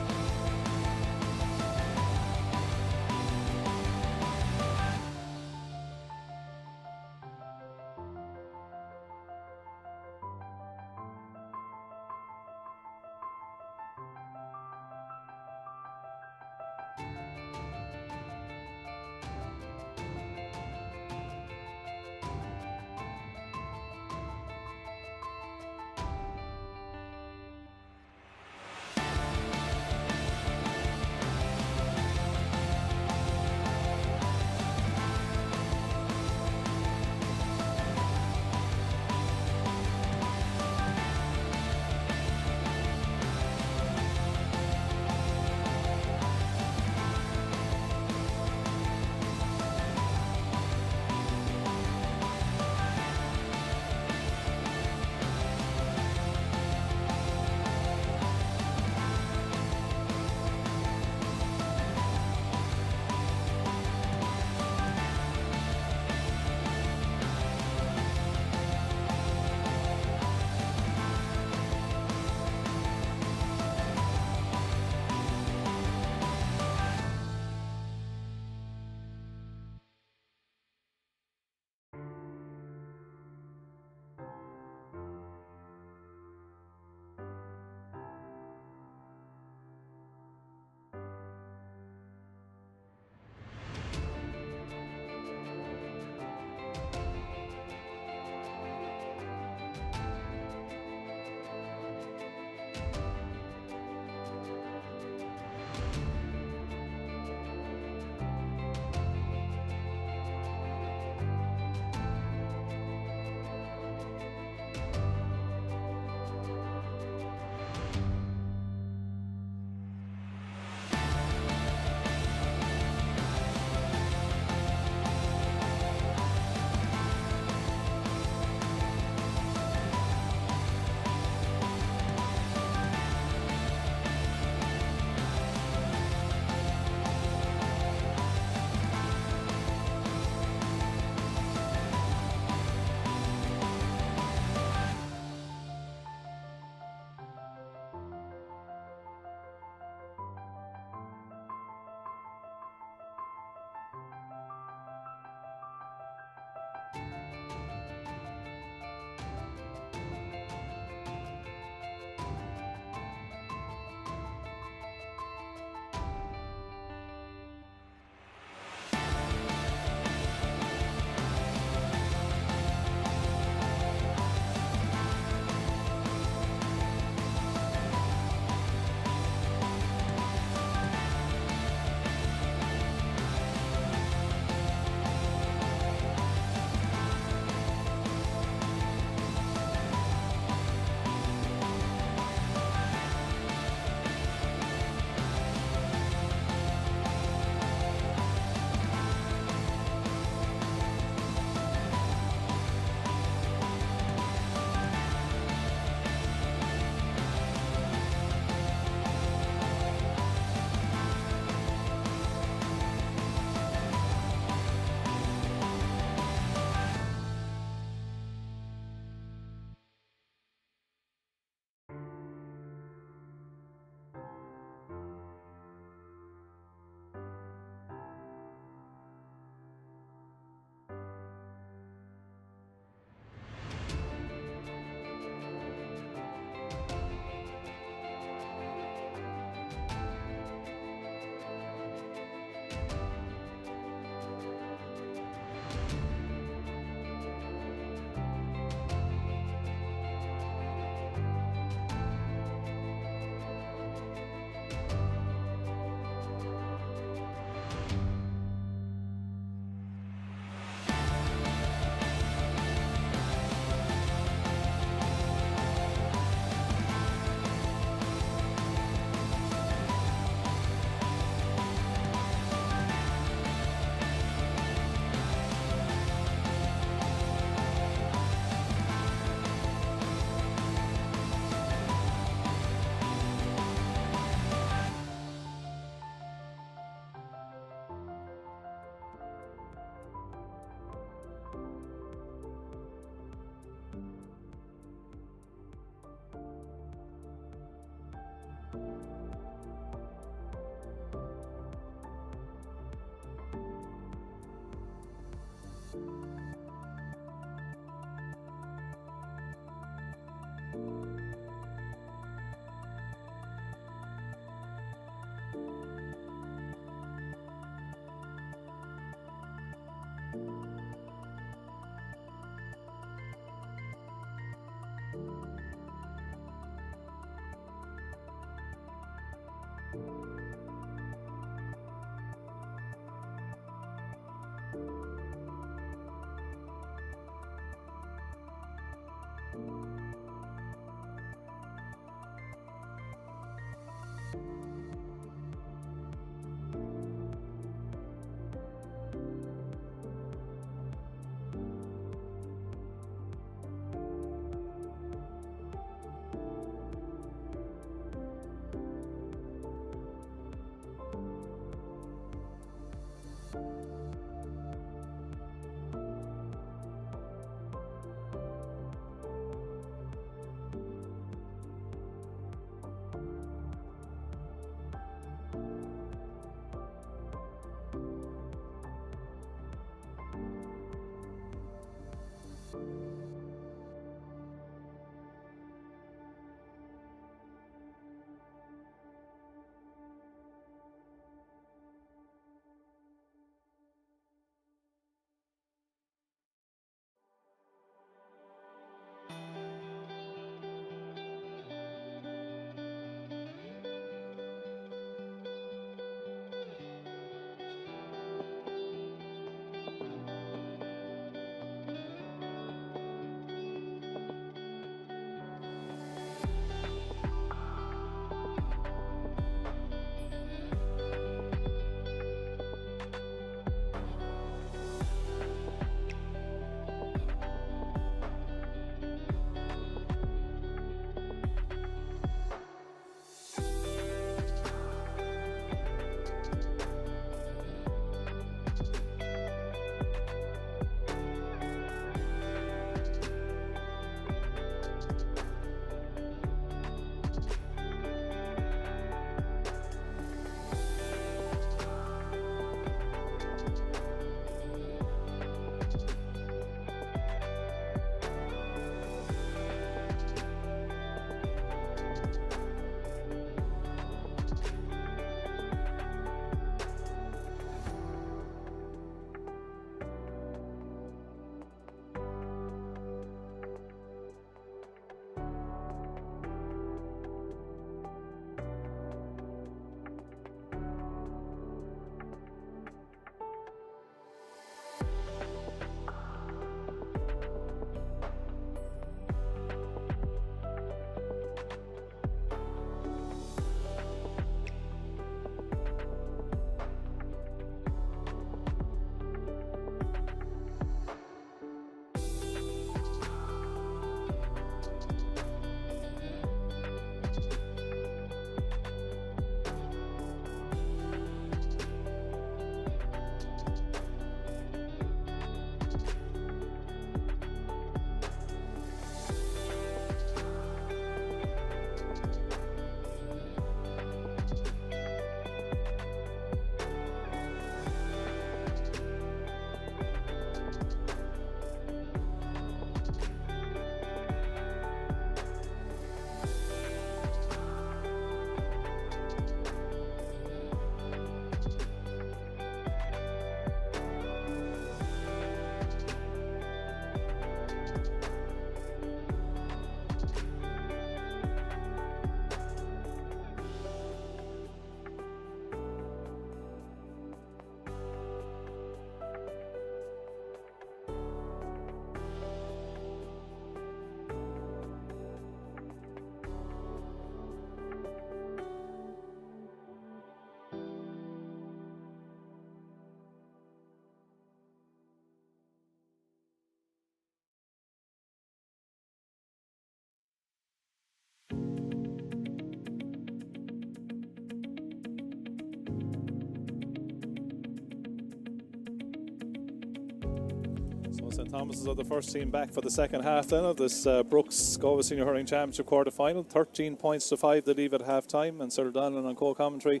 St Thomas's are the first team back for the second half then of this Brooks Galway Senior Hurling Championship quarter final. 13 points to 5 they leave at half time, and Sir Donlan on co-commentary.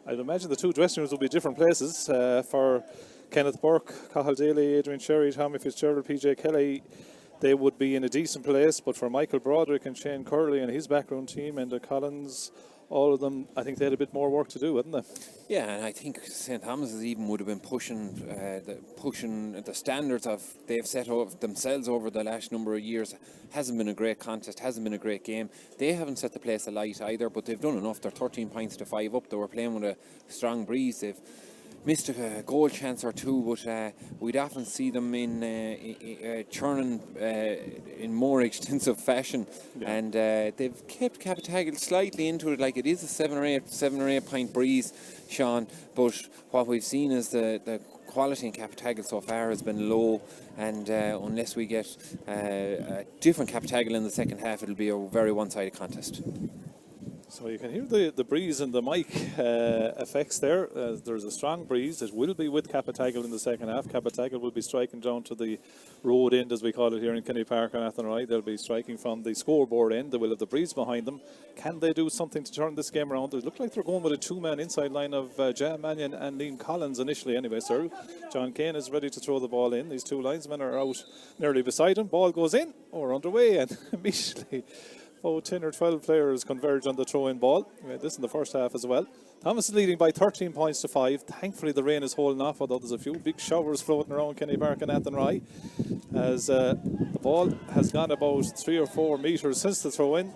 I'd imagine the two dressing rooms will be different places for Kenneth Burke, Cathal Daly, Adrian Sherry, Tommy Fitzgerald, PJ Kelly. They would be in a decent place, but for Michael Broderick and Shane Curley and his background team, and Collins, all of them, I think they had a bit more work to do, hadn't they? Yeah, and I think St Thomas's even would have been pushing the standards of they've set up themselves over the last number of years. Hasn't been a great contest, hasn't been a great game. They haven't set the place alight either, but they've done enough. They're 13 points to 5 up. They were playing with a strong breeze. They've missed a goal chance or two, but we'd often see them in churning in more extensive fashion, and they've kept Cappataggle slightly into it. Like, it is a 7 or 8 point breeze, Sean, but what we've seen is the quality in Cappataggle so far has been low, and unless we get a different Cappataggle in the second half, it'll be a very one-sided contest. So you can hear the breeze and the mic effects there. There's a strong breeze. It will be with Cappataggle in the second half. Cappataggle will be striking down to the road end, as we call it here in Kenny Park and Athenry. They'll be striking from the scoreboard end. They will have the breeze behind them. Can they do something to turn this game around? It looked like they're going with a two-man inside line of Jan Mannion and Liam Collins initially anyway, sir. John Kane is ready to throw the ball in. These two linesmen are out nearly beside him. Ball goes in or underway, and immediately 10 or 12 players converge on the throw-in ball. We had this in the first half as well. Thomas is leading by 13 points to 5. Thankfully the rain is holding off, although there's a few big showers floating around Kenny Park and Athenry, as the ball has gone about 3 or 4 metres since the throw-in.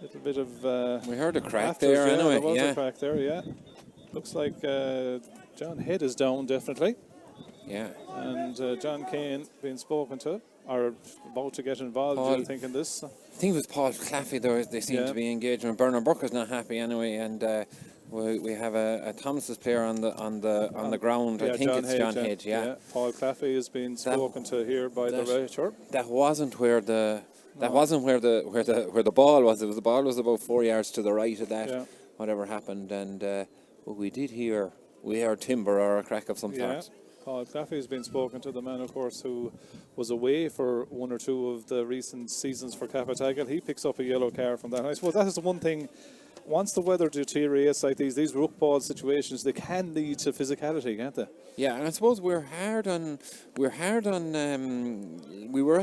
Little bit of we heard a crack there anyway. There was a crack there, yeah. Looks like John Head is down definitely. Yeah. And John Kane being spoken to, or about to get involved, do you think, in this? I think it was Paul Claffey there. They seem to be engaged, and Bernard Burke is not happy anyway, and we have a Thomas's player on the ground. I think it's John Hedge. Yeah. Paul Claffey has been spoken to here by the writer. That wasn't where the ball was. The ball was about 4 yards to the right of that. Yeah. Whatever happened, and what we did hear, we heard timber or a crack of some sort. Paul Claffey has been spoken to, the man, of course, who was away for 1 or 2 of the recent seasons for Cappataggle. He picks up a yellow card from that. And I suppose that is the one thing. Once the weather deteriorates like these rook ball situations, they can lead to physicality, can't they? Yeah, and I suppose we were at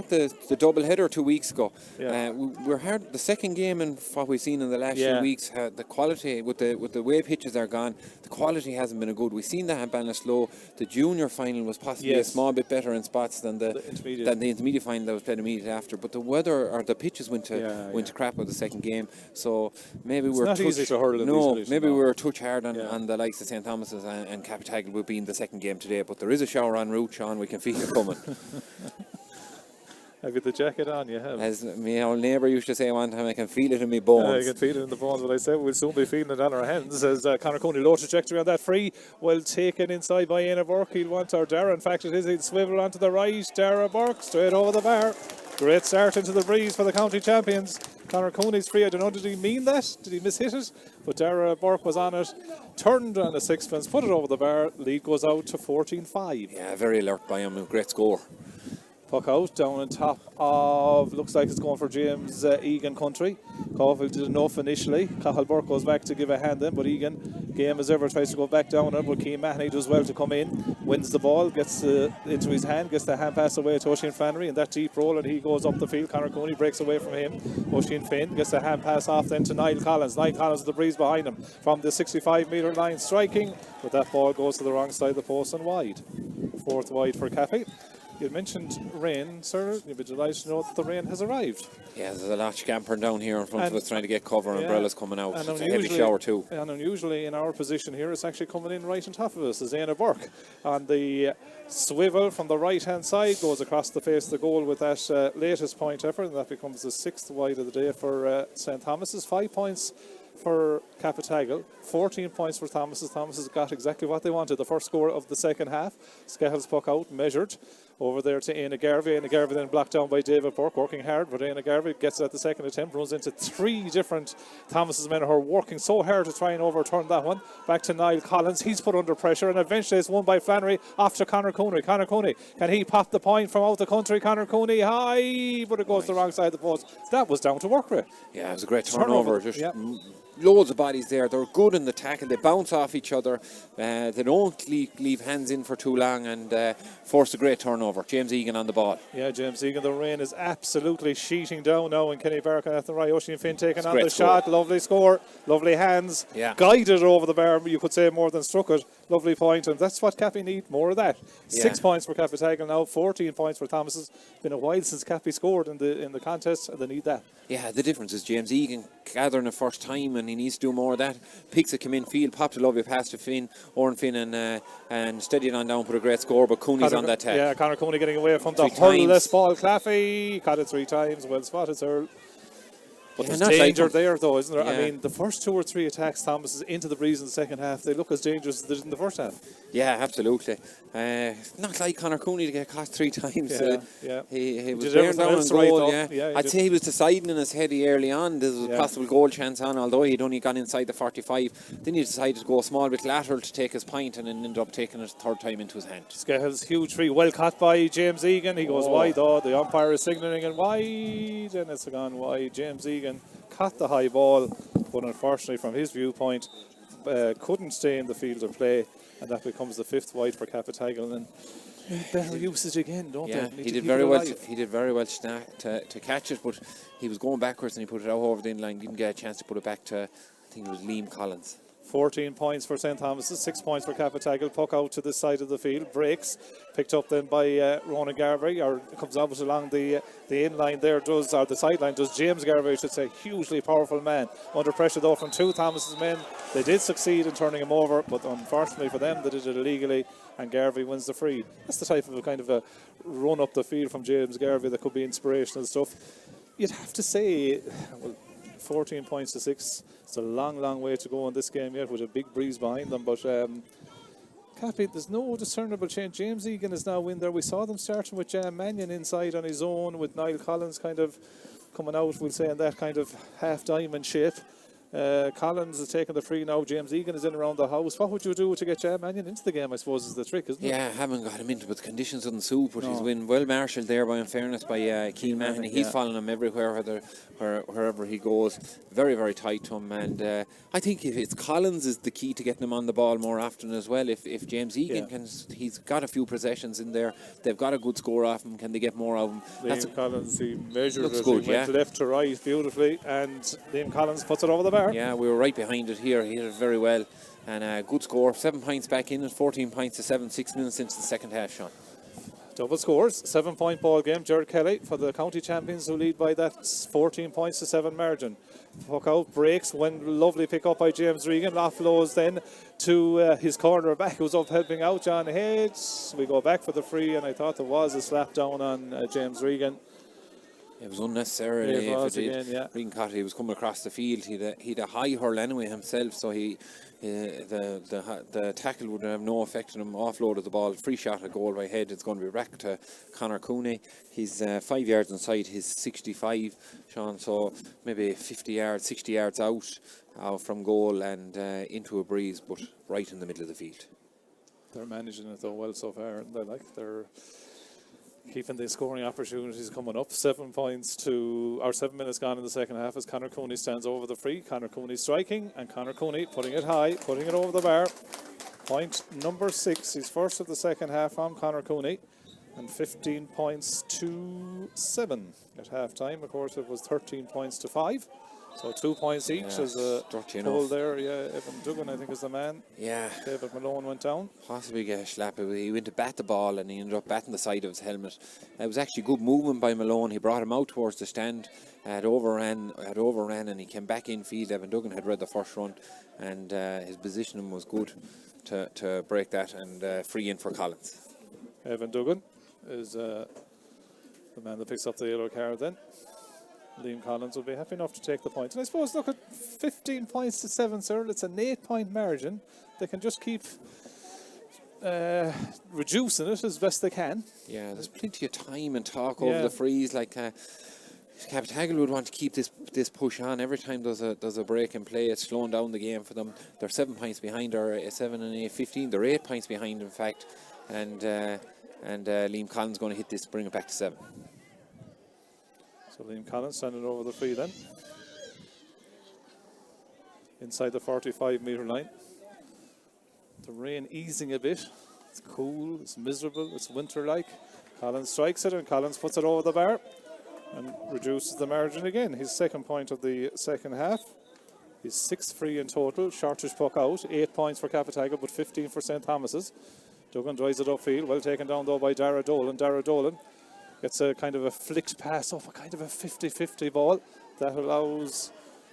the double header 2 weeks ago. Yeah. We're hard. The second game and what we've seen in the last few weeks, the quality with the way pitches are gone, the quality hasn't been good. We've seen that at Ballinasloe. The junior final was possibly a small bit better in spots than the intermediate final that was played immediately after. But the weather or the pitches went to crap with the second game. So maybe we're easy to hurl in these maybe we were a touch hard on the likes of St Thomas's and Cappataggle will be in the second game today, but there is a shower en route, Sean. We can feel it coming. Have you the jacket on? You have. As my old neighbour used to say one time, I can feel it in my bones. I can feel it in the bones, but I said we'll soon be feeling it on our hands. As Conor Cooney, low trajectory on that free, well taken inside by Éanna Burke. He'll want our Dara. In fact, it is. He'll swivel onto the right. Dara Burke straight over the bar. Great start into the breeze for the county champions. Conor Cooney's free. I don't know, did he mean that? Did he mishit it? But Dara Burke was on it, turned on a sixpence, put it over the bar. Lead goes out to 14-5. Yeah, very alert by him. A great score. Puck out, down on top of, looks like it's going for James Egan country. Caulfield did enough initially. Cathal Burke goes back to give a hand in, but Egan, game as ever, tries to go back down it, but Keane Mahoney does well to come in, wins the ball, gets into his hand, gets the hand pass away to Oisin Flannery, and that deep roll, and he goes up the field. Conor Cooney breaks away from him. Oisin Finn gets the hand pass off then to Niall Collins. Niall Collins with the breeze behind him from the 65-metre line, striking, but that ball goes to the wrong side of the post and wide. Fourth wide for Cappy. You mentioned rain, sir. You'll be delighted to know that the rain has arrived. Yeah, there's a lot scampering down here in front of us trying to get cover. Umbrellas coming out. And it's a heavy shower too. And unusually in our position here, it's actually coming in right on top of us. As Éanna Burke on the swivel from the right-hand side goes across the face of the goal with that latest point effort, and that becomes the 6th wide of the day for St Thomas's. 5 points for Cappataggle, 14 points for Thomas's. Thomas's got exactly what they wanted. The first score of the second half. Skettles puck out, measured. Over there to Aina Garvey. Aina Garvey then blocked down by David Burke, working hard, but Aina Garvey gets it at the second attempt, runs into 3 different Thomas's men who are working so hard to try and overturn that one. Back to Niall Collins. He's put under pressure, and eventually it's won by Flannery off to Conor Cooney. Conor Cooney, can he pop the point from out the country? Conor Cooney high, but it goes the wrong side of the post. That was down to work rate. Yeah, it was a great turnover. Yeah. Loads of bodies there. They're good in the tackle. They bounce off each other. They don't leave hands in for too long, and force a great turnover. James Egan on the ball. Yeah, James Egan. The rain is absolutely sheeting down now in Kenny Barker at the right. Oisin Finn taking on the shot. Lovely score. Lovely hands. Yeah. Guided over the bar, you could say, more than struck it. Lovely point, and that's what Cappy need, more of that. 6 points for Cappataggle now, 14 points for Thomas's. Been a while since Cappy scored in the contest, and they need that. Yeah, the difference is James Egan gathering the first time, and he needs to do more of that. Picks it, come in field, popped a lovely pass to Finn, Oran Finn, and steadied on down, put a great score, but Cooney's on that tack. Yeah, Conor Cooney getting away from the hurleless ball. Claffey caught it 3 times, well spotted, sir. But there's danger there, though, isn't there? Yeah. I mean, the first 2 or 3 attacks, Thomas, is into the breeze in the second half. They look as dangerous as they did in the first half. Yeah, absolutely. Not like Conor Cooney to get caught 3 times. Yeah. He was bearing down on goal. I'd say he was deciding in his head early on. There was a possible goal chance on, although he'd only gone inside the 45. Then he decided to go a small bit lateral to take his point, and then ended up taking it 3rd time into his hand. Skehill's huge free, well caught by James Egan. He goes wide, though. The umpire is signalling and wide, and it's gone wide. James Egan caught the high ball, but unfortunately, from his viewpoint, couldn't stay in the field of play, and that becomes the 5th wide for Cappataggle. And better usage again, don't they? He did very well. He did very well to catch it, but he was going backwards and he put it out over the inline. Didn't get a chance to put it back to, I think it was Liam Collins. 14 points for St. Thomas's, 6 points for Cappataggle. Puck out to this side of the field, breaks, picked up then by Ronan Garvey, or comes out along the in-line there, or the sideline, does James Garvey, I should say. Hugely powerful man. Under pressure though from 2 Thomas's men. They did succeed in turning him over, but unfortunately for them, they did it illegally, and Garvey wins the free. That's the type of a kind of a run up the field from James Garvey that could be inspirational stuff. You'd have to say, well, 14 points to 6. It's a long way to go in this game yet, with a big breeze behind them. But Cappy, there's no discernible change. James Egan is now in there. We saw them starting with Mannion inside on his own, with Niall Collins kind of coming out, we'll say, in that kind of half diamond shape. Collins is taking the free now. James Egan is in around the house. What would you do to get Mannion into the game, I suppose, is the trick, isn't it? Yeah, haven't got him into, but the conditions doesn't suit. But he's been well marshalled there, by in fairness, by Keane Mahoney. He's following him everywhere, wherever he goes. Very tight to him. And I think if it's Collins is the key to getting him on the ball more often as well. If James Egan can, he's got a few possessions in there. They've got a good score off him. Can they get more of him? Liam Collins, he measured it. Good, he went left to right beautifully, and Liam Collins puts it over the bar. Yeah, we were right behind it here. He hit it very well. And a good score. 7 points back in and 14 points to 7, 6 minutes into the second half, Sean. Double scores, 7-point ball game. Jared Kelly for the county champions, who lead by that 14 points to 7 margin. Puck out, breaks, when lovely pick up by James Regan. Offloads then to his corner back, who's up helping out John Hedge. We go back for the free, and I thought there was a slap down on James Regan. It was unnecessarily. It was again, Regan caught it, he was coming across the field. He'd a high hurl anyway himself, so the tackle would have no effect on him. Offloaded the ball, free shot, a goal by Head. It's going to be back to Conor Cooney. He's 5 yards inside his 65, Sean, so maybe 50 yards, 60 yards out from goal and into a breeze, but right in the middle of the field. They're managing it though well so far. They're keeping the scoring opportunities coming up. 7 minutes gone in the second half as Conor Cooney stands over the free. Conor Cooney striking, and Conor Cooney putting it high, putting it over the bar. Point number 6. He's first of the second half from Conor Cooney, and 15 points to 7 at half time. Of course, it was 13 points to 5. So 2 points each as a pull there. Yeah, Evan Duggan, I think, is the man. Yeah. David Malone went down. Possibly get a slap. He went to bat the ball and he ended up batting the side of his helmet. It was actually good movement by Malone. He brought him out towards the stand, had overran, and he came back in field. Evan Duggan had read the first run, and his positioning was good to break that and free in for Collins. Evan Duggan is the man that picks up the yellow card then. Liam Collins will be happy enough to take the point. And I suppose, look at 15 points to 7, sir. It's an 8-point margin. They can just keep reducing it as best they can. Yeah, there's plenty of time and talk over the freeze. Like Cappataggle would want to keep this push on. Every time there's a break in play, it's slowing down the game for them. They're 7 points behind, or 7 and 8, 15. They're 8 points behind, in fact. And Liam Collins going to hit this, bring it back to 7. So Liam Collins sending over the free then. Inside the 45-metre line. The rain easing a bit. It's cool, it's miserable, it's winter-like. Collins strikes it and Collins puts it over the bar and reduces the margin again. His second point of the second half. His 6th free in total. Shortish puck out. 8 points for Cappataggle, but 15 for St. Thomas's. Duggan drives it upfield. Well taken down though by Dara Dolan. Dara Dolan gets a kind of a flicked pass off a kind of a 50-50 ball. That allows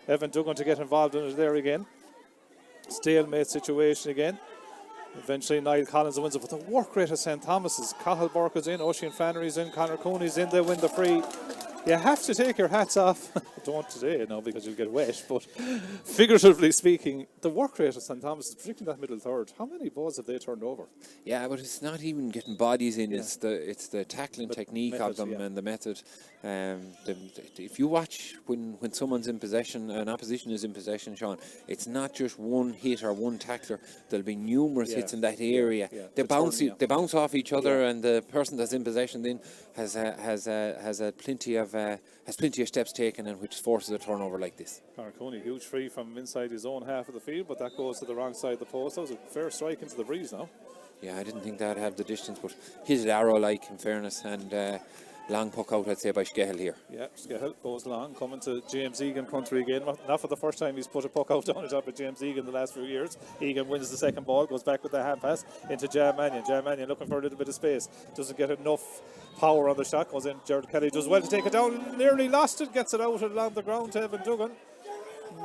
Evan Duggan to get involved in it there again. Stalemate situation again. Eventually Niall Collins wins it, but the work rate of St. Thomas's. Cathal Burke is in, Oisin Flannery's in, Conor Cooney's in, they win the free. You have to take your hats off. Don't today, no, because you'll get wet, but figuratively speaking, the work rate of St. Thomas, particularly that middle third, how many balls have they turned over? Yeah, but it's not even getting bodies in, it's the tackling technique method, of them and the method. If you watch when someone's in possession, an opposition is in possession, Sean, it's not just one hit or one tackler. There'll be numerous hits in that area. They bounce off each other, and the person that's in possession then has plenty of steps taken, and which forces a turnover like this. Conor Cooney, huge free from inside his own half of the field, but that goes to the wrong side of the post. That was a fair strike into the breeze now. Yeah, I didn't think that'd have the distance, but hit it arrow-like, in fairness, and long puck out, I'd say, by Skehill here. Yeah, Skehill goes long, coming to James Egan country again. Not for the first time he's put a puck out on the top of James Egan the last few years. Egan wins the second ball, goes back with the hand pass into Jam Mannion. Jam Mannion looking for a little bit of space. Doesn't get enough power on the shot, goes in. Gerard Kelly does well to take it down. Nearly lost it, gets it out along the ground to Evan Duggan.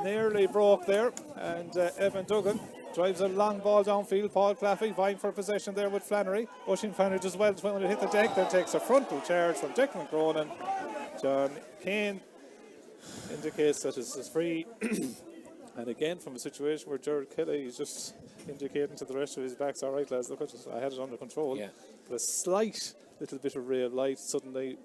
Nearly broke there, and Evan Duggan drives a long ball downfield. Paul Claffey vying for possession there with Flannery. Oisin Flannery does well when it hit the deck, then takes a frontal charge from Declan Cronin. John Kane indicates that it's free. And again, from a situation where Gerard Kelly is just indicating to the rest of his backs, all right, lads, look at it, I had it under control. Yeah. But a slight little bit of real light suddenly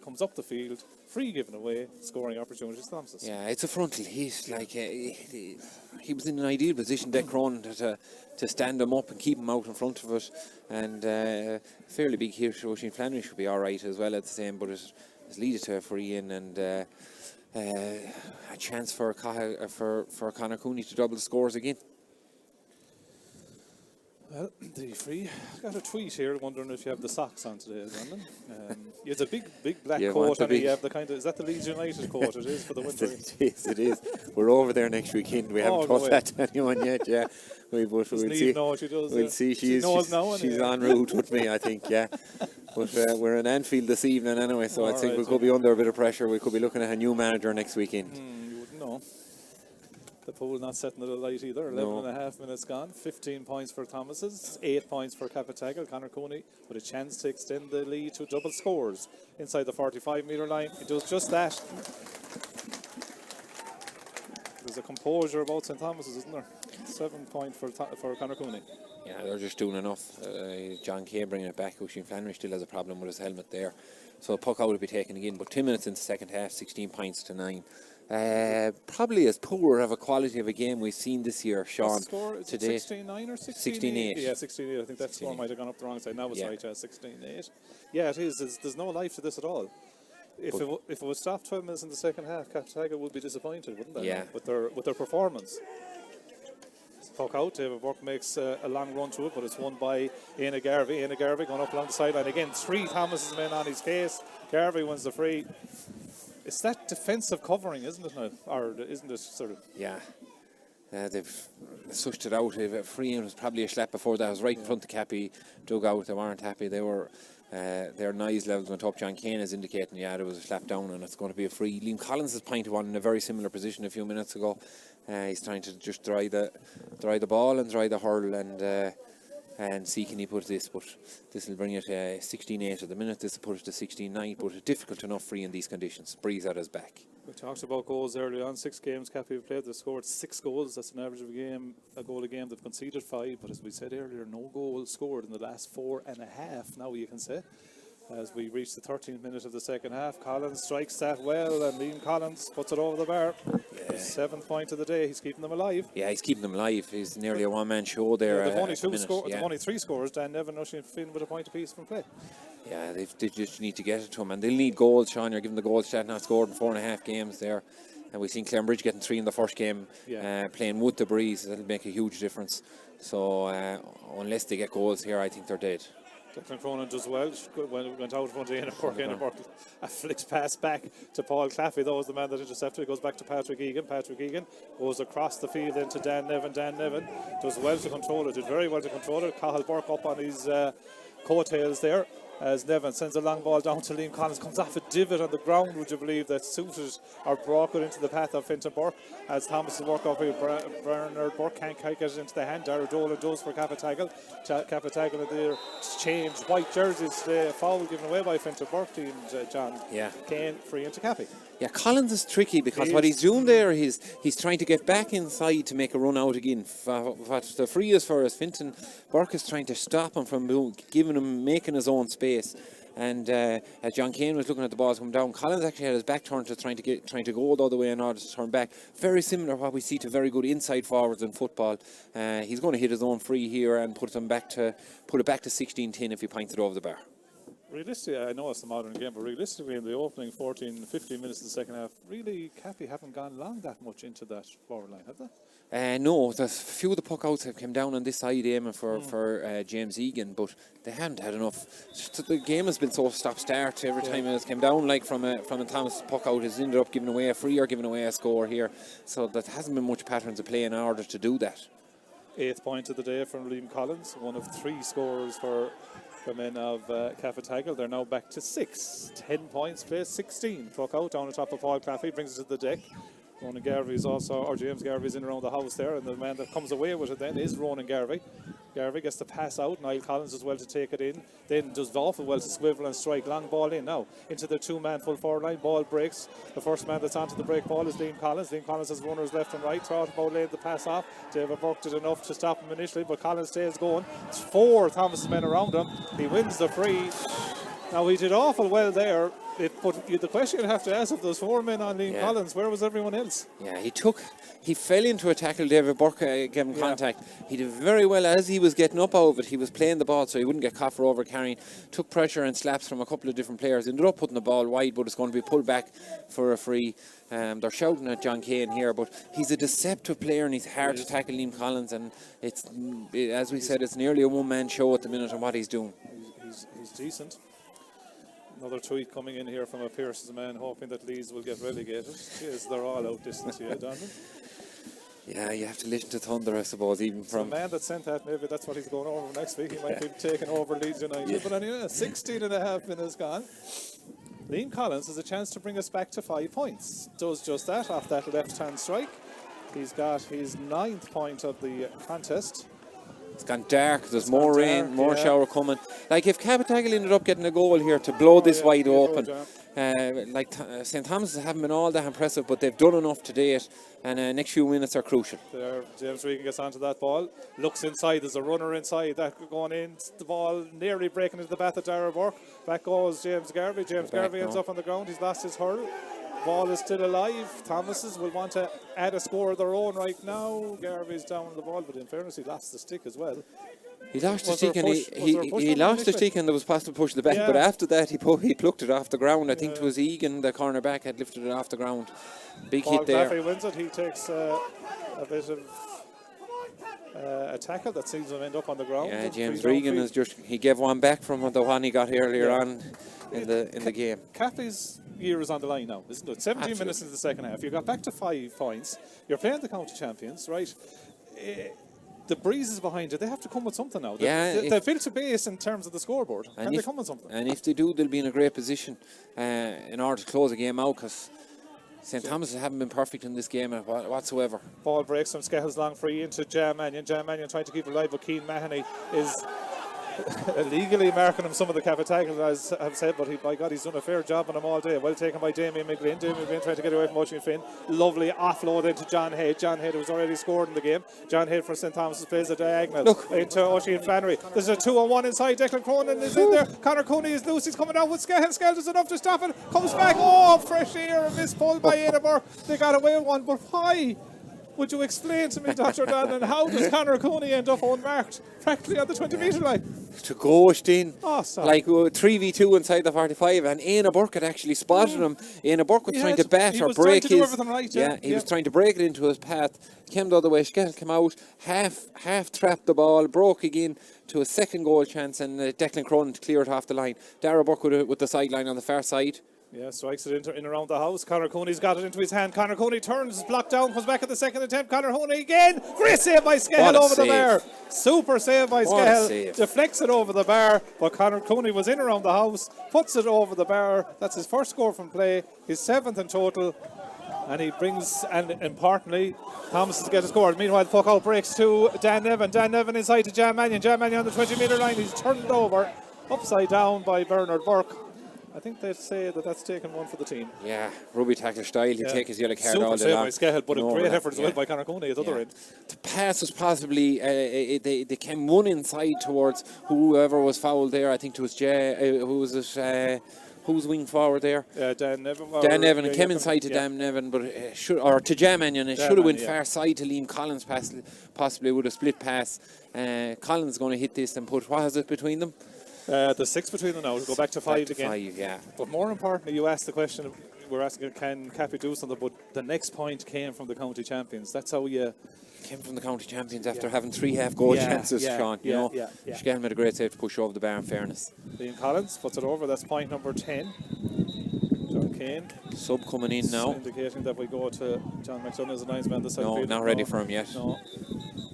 comes up the field, free given away, scoring opportunities. Thompson. Yeah, it's a frontal hit. Like he was in an ideal position, Declan Cronin, to stand him up and keep him out in front of it. And fairly big hit. Oisin Flannery should be all right as well at the same, but it's leaded to a free in and a chance for Conor Cooney to double the scores again. Well, the free. I got a tweet here wondering if you have the socks on today, Brandon. It's a big black coat, and you have the kind of, is that the Leeds United coat? It is for the winter. It is. We're over there next weekend. We haven't told that to anyone yet. Yeah, we'll see. Know what she does, we'll see. She's en route with me, I think. Yeah, but we're in Anfield this evening anyway, so I think we could be under a bit of pressure. We could be looking at a new manager next weekend. You wouldn't know. The pool not setting it alight either. 11 and a half minutes gone. 15 points for Thomas's. 8 points for Cappataggle. Conor Cooney with a chance to extend the lead to double scores inside the 45-metre line. He does just that. There's a composure about St. Thomas's, isn't there? 7 points for Conor Cooney. Yeah, they're just doing enough. John Kay bringing it back. Oisin Flannery still has a problem with his helmet there. So puck out will be taken again. But 10 minutes into the second half, 16 points to 9. Probably as poor of a quality of a game we've seen this year, Sean. Today, 16-9 or 16-8? Yeah, 16-8. I think that score might have gone up the wrong side. Now it's right, 16-8. Yeah, it is. There's no life to this at all. If it was stopped 12 minutes in the second half, Cappataggle would be disappointed, wouldn't they? Yeah. With their performance. Puck out. David Burke makes a long run to it, but it's won by Éanna Garvey. Éanna Garvey going up along the sideline again. 3 Thomas's men on his case. Garvey wins the free. It's that defensive covering, isn't it now? Or isn't it sort of? Yeah. They've sushed it out. Free was probably a slap before that. It was right in front of Cappy. Dug out. They weren't happy. They were. Their noise levels went up. John Kane is indicating, there was a slap down and it's going to be a free. Liam Collins has pointed one in a very similar position a few minutes ago. He's trying to just dry the ball and dry the hurl and see can he put this, but this will bring it 16-8 at the minute. This will put it to 16-9, but a difficult enough free in these conditions. Breeze at his back. We talked about goals earlier on. 6 games Cappy have played. They've scored 6 goals. That's an average of a goal a game. They've conceded 5. But as we said earlier, no goals scored in the last 4.5. Now you can say. As we reach the 13th minute of the second half, Collins strikes that well, and Liam Collins puts it over the bar. Yeah. 7th point of the day. He's keeping them alive. Yeah, he's keeping them alive. He's nearly a one-man show there. They've only they've only 3 scorers. Dan Nevin, Oisin Finn with a point apiece from play. Yeah, they just need to get it to him, and they'll need goals. Sean, you're giving the goals stat not scored in 4.5 games there, and we've seen Clembridge getting 3 in the first game. Playing with the breeze, that'll make a huge difference. So unless they get goals here, I think they're dead. Declan Cronin does well. Went out in front of Innerburg. A flicks pass back to Paul Claffey. That was the man that intercepted. It goes back to Patrick Egan. Patrick Egan goes across the field into Dan Nevin. Dan Nevin does well to control it. Did very well to control it. Cathal Burke up on his coattails there. As Nevin sends a long ball down to Liam Collins, comes off a divot on the ground, would you believe, that suited or brought it into the path of Fintan Burke. As Thomas will work off with Bernard Burke, can't get it into the hand. Dara Dolan does for Cappataggle. Cappataggle at their change white jerseys. Foul given away by Fintan Burke. Team John Kane free into Cappy. Yeah, Collins is tricky because what he's doing there, he's trying to get back inside to make a run out again. What the free is for is Fintan Burke is trying to stop him from making his own space. And as John Kane was looking at the balls come down, Collins actually had his back turned to trying to go all the way in order to turn back. Very similar to what we see to very good inside forwards in football. He's going to hit his own free here and put it back to 16-10 if he points it over the bar. Realistically, I know it's the modern game, but realistically in the opening 14, 15 minutes of the second half, really Cappy haven't gone long that much into that forward line, have they? No, there's a few of the puck outs have come down on this side aiming for James Egan, but they haven't had enough. The game has been so stop-start every time it has come down, like from a Thomas puck out, has ended up giving away a free or giving away a score here. So there hasn't been much patterns of play in order to do that. 8th point of the day from Liam Collins, one of 3 scores for the men of Cappataggle. They're now back to 6. 10 points, plays 16. Puck out down the top of Paul Claffey, brings it to the deck. Ronan Garvey is also, or James Garvey is in around the house there, and the man that comes away with it then is Ronan Garvey. Garvey gets the pass out, Niall Collins as well to take it in, then does awful well to swivel and strike, long ball in now, into the 2-man full forward line, ball breaks, the first man that's onto the break ball is Liam Collins. Liam Collins has runners left and right, thought about laid the pass off, David Burke did enough to stop him initially, but Collins stays going. It's 4 Thomas's men around him, he wins the free. Now he did awful well there. But the question you'd have to ask, if those 4 men on Liam Collins, where was everyone else? Yeah, he fell into a tackle. David Burke gave him contact. He did very well as he was getting up out of it. He was playing the ball so he wouldn't get caught for over carrying. Took pressure and slaps from a couple of different players. Ended up putting the ball wide, but it's going to be pulled back for a free. They're shouting at John Kane here, but he's a deceptive player and he's hard to tackle, Liam Collins. And as we said, it's nearly a one-man show at the minute on what he's doing. He's decent. Another tweet coming in here from a Pearson's man, hoping that Leeds will get relegated. Jeez, they're all out distance here, Donovan. Yeah, you have to listen to Thunder, I suppose, even from... The man that sent that, maybe that's what he's going over next week. He might be taking over Leeds United. But anyway, 16.5 minutes gone. Liam Collins has a chance to bring us back to 5 points. Does just that off that left-hand strike. He's got his 9th point of the contest. It's gone dark, there's more rain, more shower coming. Like if Cappataggle ended up getting a goal here to blow this wide open, St. Thomas haven't been all that impressive, but they've done enough to date, and next few minutes are crucial. There, James Regan gets onto that ball, looks inside, there's a runner inside, that going in, the ball nearly breaking into the path of Dara Burke. Back goes James Garvey. James Garvey ends up on the ground, he's lost his hurl. Ball is still alive. Thomas's will want to add a score of their own right now. Garvey's down on the ball, but in fairness, he lost the stick as well. He lost the stick, and he lost the stick, and there was possible push to the back. But after that, he plucked it off the ground. I think it was Egan, the cornerback, had lifted it off the ground. Big hit there. Paul Claffey wins it. He takes a bit of a tackle that seems to end up on the ground. Yeah, James Regan is he gave one back from the one he got earlier on in the game. Cappy's year is on the line now, isn't it? 17 minutes into the second half. You got back to 5 points. You're playing the county champions, right? The breeze is behind it. They have to come with something now. They've built a base in terms of the scoreboard. Can they come with something? And if they do, they'll be in a great position in order to close the game out, because St. Thomas haven't been perfect in this game whatsoever. Ball breaks from Skehill's long free into Jam Mannion. Jam Mannion trying to keep it alive, but Keane Mahoney is illegally marking him some of the Cappataggle, as I've said, but by God, he's done a fair job on him all day. Well taken by Damien McGlynn. Damien McGlynn trying to get away from Oisin Finn. Lovely offload into John Head. John Head was already scored in the game. John Head for St. Thomas's plays a diagonal into Oisin Flannery. There's a 2-on-1 inside. Declan Cronin is in there. Conor Cooney is loose. He's coming out with Skehill. Skehill's enough to stop it. Comes back. Oh, fresh air. A miss pulled by Ada Burke. They got away with one, but why? Would you explain to me, Dr. Dannon, how does Conor Cooney end up unmarked practically on the 20-metre line? To ghost in, Awesome. like 3v2 inside the 45, and Éanna Burke had actually spotted him. Éanna Burke was trying to bat or break his. He was trying to break it into his path. Came the other way. Skehill came out, half trapped the ball, broke again to a second goal chance, and Declan Cronin cleared off the line. Dara Burke with the sideline on the far side. Yeah, strikes it in around the house. Conor Cooney's got it into his hand. Conor Cooney turns, blocked down, comes back at the second attempt. Conor Cooney again. Great save by Skehill over the bar. Super save by Skehill. Deflects it over the bar, but Conor Cooney was in around the house, puts it over the bar. That's his first score from play, his 7th in total. And he brings, and importantly, Thomas is getting scored. Meanwhile, puck out breaks to Dan Nevin. Dan Nevin inside to Jam Mannion. Jam Mannion on the 20-metre line. He's turned over, upside down by Bernard Burke. I think they'd say that's taken one for the team. Yeah, rugby tackle style. He'd take his yellow card all day long. Super save by Skehill, but a great effort as well by Conor Cooney at the other end. The pass was possibly, they came one inside towards whoever was fouled there. I think it was who's wing forward there? Dan Nevin. Dan Nevin came inside to Dan Nevin, but or to Jam Mannion. It should have went far side to Liam Collins, possibly with a split pass. Collins going to hit this and put, what is it between them? The 6 between them now. We'll go back to 5 again. 5, yeah. But more importantly, you asked the question, we're asking, can Cappy do something? But the next point came from the county champions. That's how you... Came from the county champions after having 3 half-goal chances, Sean. Skehill made a great save to push over the bar, in fairness. Liam Collins puts it over. That's point number 10. John Kane. Sub coming in now. Indicating that we go to John McDonough as a linesman this side. No, not ready for him yet. No.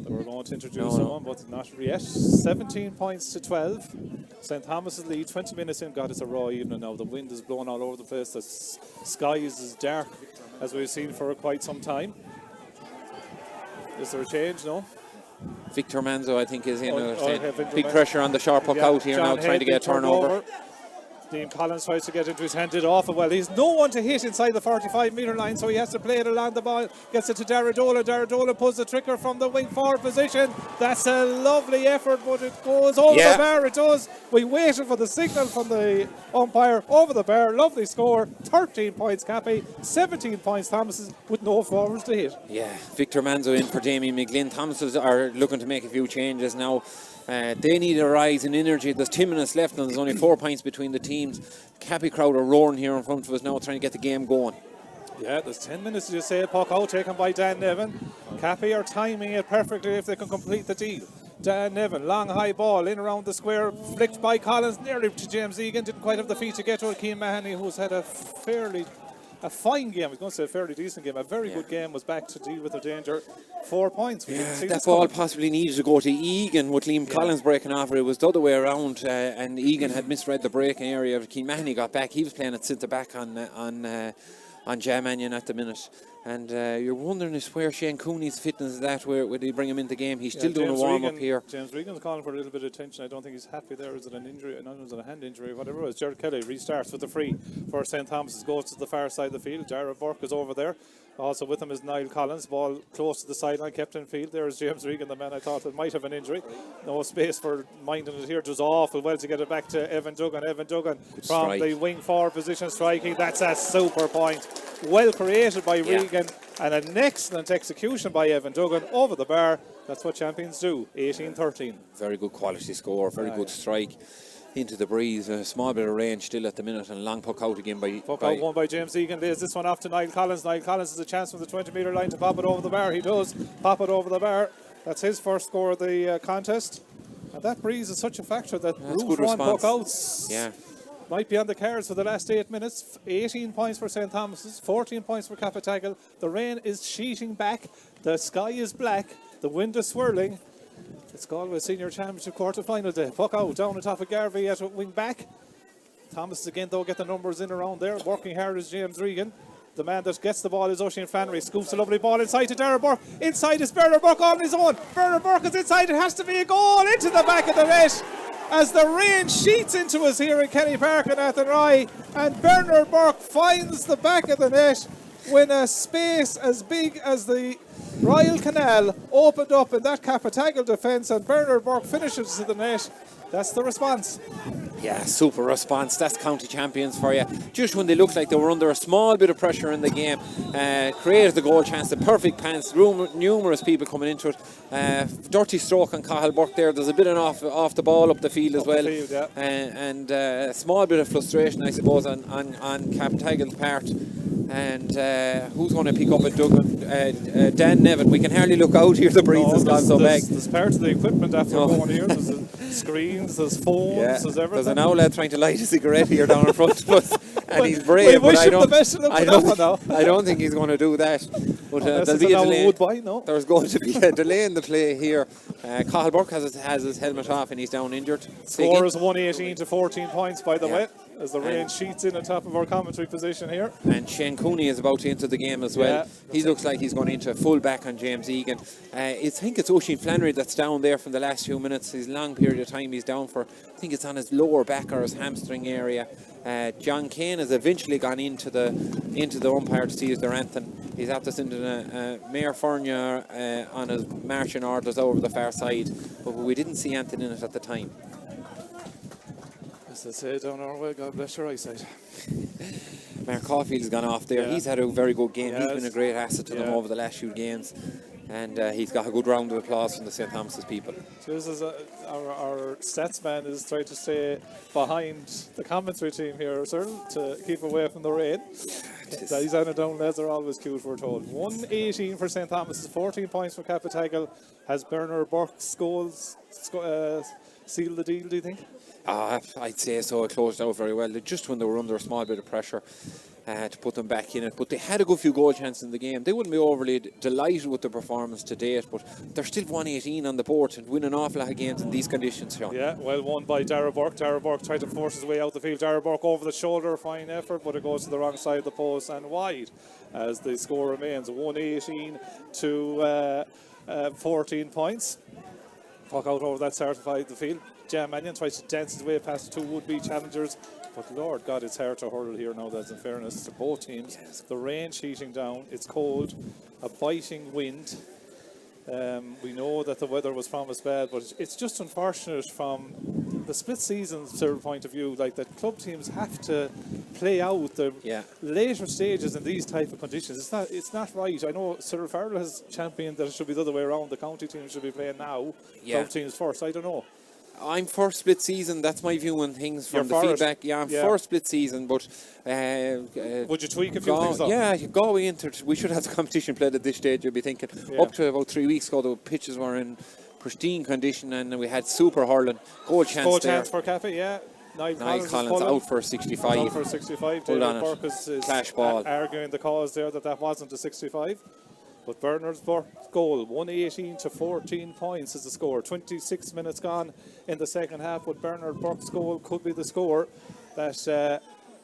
We're going to introduce someone, but not yet. 17 points to 12. St. Thomas's lead, 20 minutes in. God, it's a raw evening now. The wind is blowing all over the place. The sky is as dark as we've seen for quite some time. Is there a change? No. Victor Manzo, I think, is in. Big pressure on the sharp puck out here now, trying to get a turnover. Liam Collins tries to get into his hand, did off it well. He's no one to hit inside the 45-metre line, so he has to play it along the ball. Gets it to Daradola. Daradola pulls the trigger from the wing forward position. That's a lovely effort, but it goes over the bar. It does. We waited for the signal from the umpire. Over the bar. Lovely score. 13 points Cappy. 17 points Thomas's with no forwards to hit. Yeah, Victor Manzo in for Damien McGlynn. Thomas's are looking to make a few changes now. They need a rise in energy. There's 10 minutes left and there's only 4 points between the teams. Cappy crowd are roaring here in front of us now, trying to get the game going. Yeah, there's 10 minutes as you say. Puck out taken by Dan Nevin. Cappy are timing it perfectly if they can complete the deal. Dan Nevin, long high ball in around the square, flicked by Collins nearly to James Egan. Didn't quite have the feet to get to it. Keane Mahoney, who's had a fine game. I was going to say a fairly decent game. A very good game, was back to deal with the danger. 4 points. That ball possibly needed to go to Egan with Liam Collins breaking off. It was the other way around, and Egan had misread the breaking area. Keane Mahoney got back. He was playing at centre back on Jam Mannion at the minute. And you're wondering is where Shane Cooney's fitness is at, where they bring him in the game. He's still doing a warm-up here. James Regan's calling for a little bit of attention. I don't think he's happy there. Is it an injury? I don't know, is it a hand injury? Whatever it was. Jared Kelly restarts with the free for St. Thomas's. Goes to the far side of the field. Jared Burke is over there. Also with him is Niall Collins. Ball close to the sideline, kept in field. There is James Regan, the man I thought that might have an injury. No space for minding it here. Just awful well to get it back to Evan Duggan. Evan Duggan from the wing forward position striking. That's a super point. Well created by Regan and an excellent execution by Evan Duggan over the bar. That's what champions do. 18-13. Very good quality score. Very good strike into the breeze. A small bit of range still at the minute, and long puck out again by one by James Egan. Lays this one off to Niall Collins. Niall Collins has a chance from the 20-metre line to pop it over the bar. He does pop it over the bar. That's his first score of the contest. And that breeze is such a factor that Route 1 puck outs might be on the cards for the last 8 minutes. 18 points for St. Thomas's, 14 points for Cappataggle. The rain is sheeting back. The sky is black. The wind is swirling. It's Galway Senior Championship quarter-final day. Puck out down on top of Garvey at wing back. Thomas again, though, get the numbers in around there. Working hard is James Regan. The man that gets the ball is Oisin Flannery. Scoops a lovely ball inside to Dara Burke. Inside is Bernard Burke on his own. Bernard Burke is inside. It has to be a goal into the back of the net. as the rain sheets into us here in Kenny Park in Athenry, and Bernard Burke finds the back of the net when a space as big as the Royal Canal opened up in that Cappataggle defence, and Bernard Burke finishes to the net. That's the response. Yeah, super response. That's county champions for you. Just when they looked like they were under a small bit of pressure in the game, created the goal chance, the perfect pass, numerous people coming into it. Dirty stroke on Cahill Burke there. There's a bit of off the ball up the field as well. And a small bit of frustration, I suppose, on Cappataggle's part. And who's going to pick up it? Dan Nevin. We can hardly look out here. The breeze has gone so big. There's part of the equipment after going here. There's screens, there's phones, there's everything. There's an outlet trying to light a cigarette here down in front of us, and he's brave. But I don't think he's going to do that. But there'll be a delay. There's going to be a delay in the play here. Cahill Burke has his helmet off and he's down injured. Score is 118 to 14 points, by the way, as the rain sheets in on top of our commentary position here. And Shane Cooney is about to enter the game as well. He looks like he's going into full back on James Egan. I think it's Oisin Flannery that's down there from the last few minutes. His long period of time he's down for. I think it's on his lower back or his hamstring area. John Kane has eventually gone into the umpire to see his their anthem. He's after sending Mayor Fournier on his marching orders over the far side, but we didn't see anything in it at the time. As they say down our way, God bless your eyesight. Mark Caulfield's gone off there. He's had a very good game. Yes. He's been a great asset to them over the last few games. And he's got a good round of applause from the St. Thomas's people. This is our stats man is trying to stay behind the commentary team here, sir, to keep away from the rain. These on and down lads are always cute, we're told. 118 for St. Thomas's, 14 points for Cappataggle. Has Bernard Burke's goals sealed the deal, do you think? I'd say so. It closed out very well. Just when they were under a small bit of pressure to put them back in it. But they had a good few goal chances in the game. They wouldn't be overly delighted with the performance to date, but they're still 118 on the board and win an awful lot of games in these conditions, Sean. Yeah, well won by Dara Burke. Dara Burke tried to force his way out the field. Dara Burke over the shoulder, fine effort, but it goes to the wrong side of the post and wide as the score remains 118 to 14 points. Puck out over that certified the field. Jam Mannion tries to dance his way past two would-be challengers, but Lord God, it's hard to hurl here now. That's in fairness to both teams. The rain sheeting down, it's cold, a biting wind. We know that the weather was promised bad, but it's just unfortunate from the split season point of view, like that club teams have to play out the later stages in these type of conditions. It's not right. I know Cyril Farrell has championed that it should be the other way around. The county teams should be playing now, club teams first. I don't know. I'm for split season. That's my view on things from the feedback. I'm for split season, but would you tweak a few things though? Yeah, Galway Inter. We should have the competition played at this stage. You'd be thinking up to about 3 weeks ago, the pitches were in pristine condition, and we had super hurling. Goal chance for Cappy, Niall Collins out for 65. Out for 65. Hold on, Burke is clash ball. Arguing the cause there that wasn't a 65. But Bernard's goal, 118 to 14 points is the score. 26 minutes gone in the second half, but Bernard Burke's goal could be the score that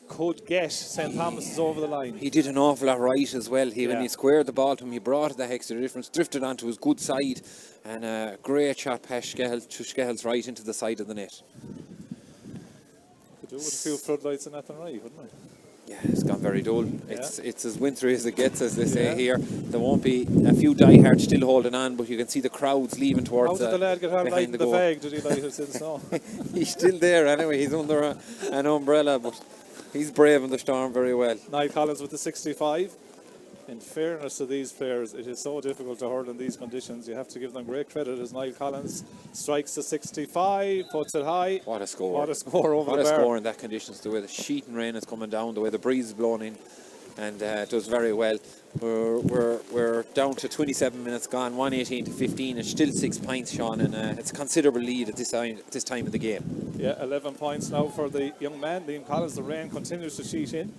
could get St. Thomas's over the line. He did an awful lot right as well. When he squared the ball to him, he brought that extra difference, drifted onto his good side, and a great shot past Skehill's right into the side of the net. Could do with a few floodlights in that one, right, wouldn't it? Yeah, it's gone very dull. It's as wintry as it gets, as they say here. There won't be a few diehards still holding on, but you can see the crowds leaving towards How did the lad get on lighting the fag? Did he light it in snow? He's still there anyway. He's under an umbrella, but he's braving the storm very well. Niall Collins with the 65. In fairness to these players, it is so difficult to hurl in these conditions. You have to give them great credit as Niall Collins strikes the 65, puts it high. What a score. What a score over what the bar. What a score in that conditions, the way the sheeting rain is coming down, the way the breeze is blowing in, and it does very well. We're down to 27 minutes gone, 118 to 15. It's still 6 points, Sean, and it's a considerable lead at this time of the game. Yeah, 11 points now for the young man, Liam Collins. The rain continues to sheet in.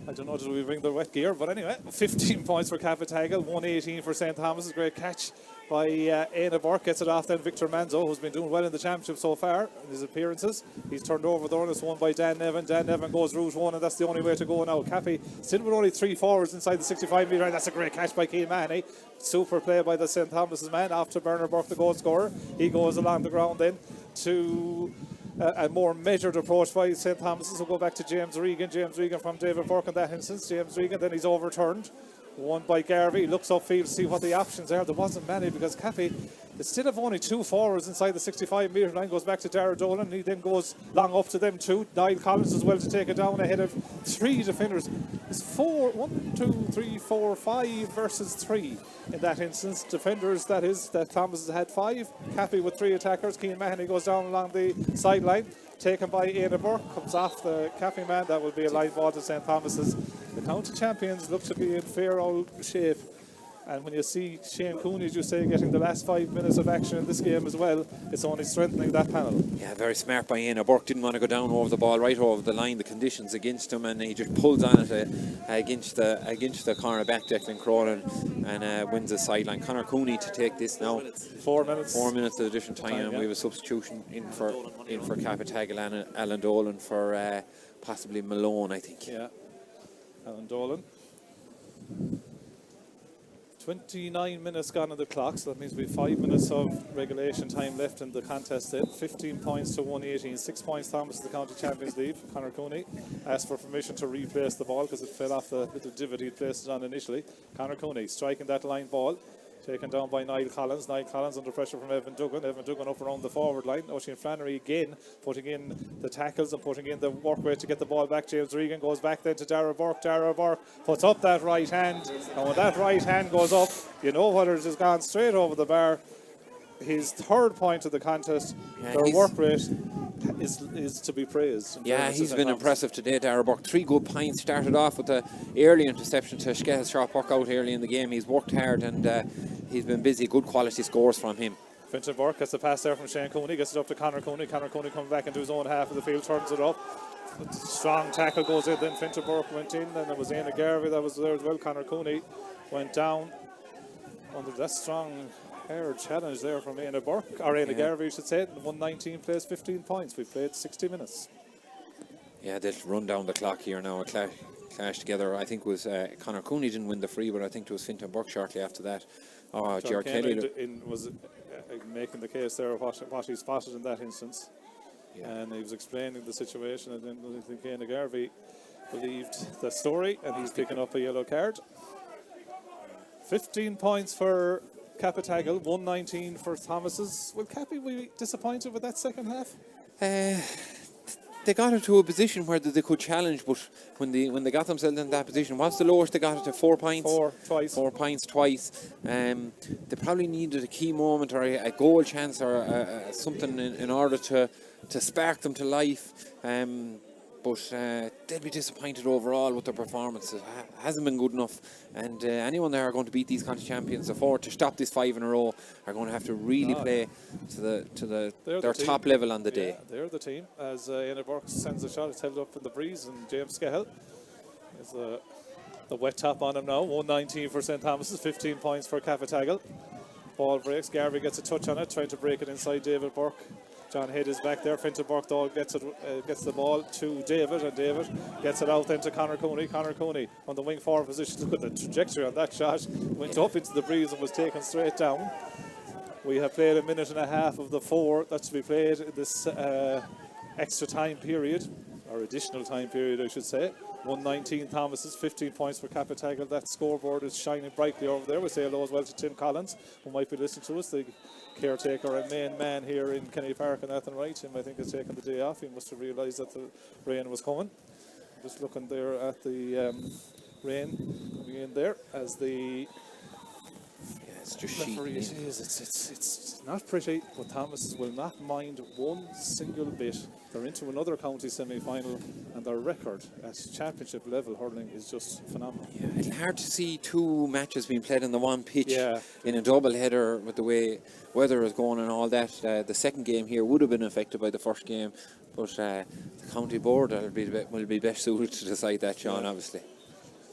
I don't know, did we bring the wet gear? But anyway, 15 points for Cappataggle, 118 for St. Thomas's. Great catch by Éanna Burke. Gets it off then Victor Manzo, who's been doing well in the championship so far in his appearances. He's turned over the onus won by Dan Nevin. Dan Nevin goes route one, and that's the only way to go now. Cappy still with only 3 forwards inside the 65 metre line. That's a great catch by Keane Mahoney. Super play by the St. Thomas's man off to Bernard Burke, the goal scorer. He goes along the ground then. to a more measured approach by St. Thomas's. Will go back to James Regan. James Regan from David Burke in that instance. James Regan, then he's overturned. One by Garvey. He looks upfield to see what the options are. There wasn't many because Cappy, instead of only 2 forwards inside the 65-metre line, goes back to Dara Dolan. He then goes long up to them too. Niall Collins as well to take it down ahead of 3 defenders. It's 1, 2, 3, 4, 5 versus 3 in that instance. Defenders, that is, that Thomas has had 5. Cappy with 3 attackers. Cian Mahoney goes down along the sideline. Taken by Éanna Burke, comes off the Cappy man. That will be a line ball to St. Thomas's. The county champions look to be in fair old shape. And when you see Shane Cooney, as you say, getting the last 5 minutes of action in this game as well, it's only strengthening that panel. Yeah, very smart by Éanna Burke. Didn't want to go down over the ball, right over the line, the conditions against him, and he just pulls on it against the corner back, Declan Cronin, and wins the sideline. Conor Cooney to take this now. 4 minutes. 4 minutes of addition time, and we have a substitution in for Cappataggle and Alan Dolan for possibly Malone, I think. Yeah, Alan Dolan. 29 minutes gone on the clock, so that means we have 5 minutes of regulation time left in the contest then. 15 points to 118, 6 points Thomas the county champions lead. Conor Cooney asked for permission to replace the ball because it fell off the little divot he'd placed it on initially. Conor Cooney striking that line ball, taken down by Niall Collins. Niall Collins under pressure from Evan Duggan. Evan Duggan up around the forward line. Oisin Flannery again putting in the tackles and putting in the work rate to get the ball back. James Regan goes back then to Dara Burke. Dara Burke puts up that right hand, and when that right hand goes up, you know whether it has gone straight over the bar. His 3rd point of the contest, their work rate is to be praised. Yeah, he's been impressive today, Dara Burke. 3 good points. Started off with the early interception to get his sharp work out early in the game. He's worked hard and he's been busy. Good quality scores from him. Fintan Burke gets the pass there from Shane Cooney, gets it up to Conor Cooney. Conor Cooney comes back into his own half of the field, turns it up. Strong tackle goes in, then Fintan Burke went in, and it was Éanna Garvey that was there as well. Conor Cooney went down under that strong hard challenge there from Éanna Burke, or Éanna Garvey, I should say. 119 plays 15 points. We've played 60 minutes. Yeah, they'll run down the clock here now. A clash together. I think it was Conor Cooney didn't win the free, but I think it was Fintan Burke shortly after that. Gerard Kelly was making the case there of what he spotted in that instance. Yeah. And he was explaining the situation, and then I think Éanna Garvey believed the story, and he's picking up a yellow card. 15 points for Cappataggle, 119 for Thomas's. Will Cappy be disappointed with that second half? They got it to a position where they could challenge, but when they got themselves in that position, what's the lowest they got it to? 4 points? 4 points twice. They probably needed a key moment or a goal chance or something in order to spark them to life. But they'll be disappointed overall with their performance. It hasn't been good enough, and anyone that are going to beat these county champions, to stop this 5 in a row, are going to have to really play to their top level on the day. They're the team. As Éanna Burke sends a shot, it's held up in the breeze, and James Scahill is the wet top on him now. 119 for St. Thomas's, 15 points for Cappataggle. Ball breaks. Garvey gets a touch on it, trying to break it inside David Burke. John Head is back there. Fintan Burke though gets the ball to David, and David gets it out then to Conor Cooney. Conor Cooney on the wing forward position. Look at the trajectory on that shot. Went up into the breeze and was taken straight down. We have played a minute and a half of the 4 that's to be played in this extra time period, or additional time period I should say. 119 Thomas's, 15 points for Cappataggle. That scoreboard is shining brightly over there. We say hello as well to Tim Collins, who might be listening to us, the caretaker and main man here in Kenny Park and Athen Wright. Tim, I think, has taken the day off. He must have realised that the rain was coming. Just looking there at the rain coming in there as the it's just sheeting. It's not pretty, but Thomas will not mind one single bit. They're into another county semi-final, and their record at championship level hurling is just phenomenal. Yeah, it's hard to see 2 matches being played on the one pitch in a double header with the way weather is going and all that. The second game here would have been affected by the first game, but the county board will be best suited to decide that, Sean, obviously.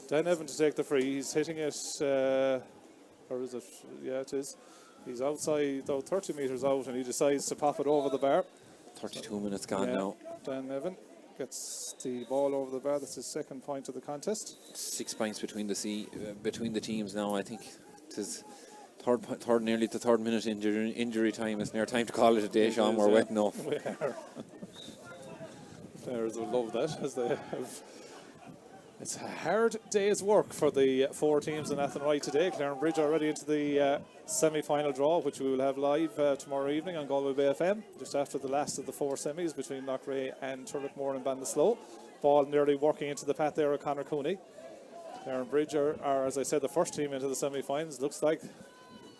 Dan Evan to take the free. He's hitting it, or is it? Yeah, it is. He's outside, though, 30 metres out, and he decides to pop it over the bar. 32 minutes gone now. Dan Evan gets the ball over the bar. That's his second point of the contest. 6 points between the teams now. I think nearly the third minute injury time. It's near time to call it a day, Sean. We're wet enough. We are. Players will love that, as they have. It's a hard day's work for the 4 teams in Athenry today. Clarenbridge already into the semi-final draw, which we will have live tomorrow evening on Galway Bay FM, just after the last of the 4 semis between Lochray and Turlockmore and Ballinasloe. Ball nearly working into the path there of Conor Cooney. Clarenbridge are, as I said, the first team into the semi-finals. Looks like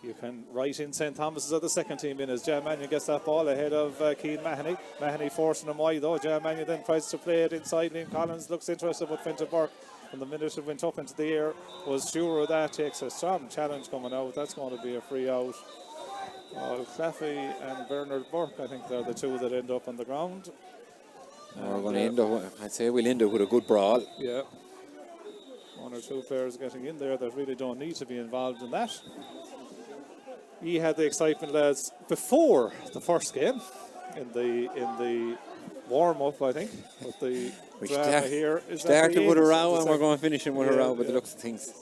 you can write in St. Thomas's are the second team in as Jan Mannion gets that ball ahead of Keane Mahoney. Mahoney forcing him wide though. Jan Mannion then tries to play it inside. Liam Collins looks interested with Fintan Burke. And the minute it went up into the air, was sure of that. Takes a strong challenge coming out. That's going to be a free out. Claffey and Bernard Burke, I think they're the 2 that end up on the ground. We're going to end up, I'd say we'll end up with a good brawl. Yeah. 1 or 2 players getting in there that really don't need to be involved in that. He had the excitement, lads, before the first game in the warm-up, I think. With the drama here. Started with a row and we're going to finish him with a row by the looks of things.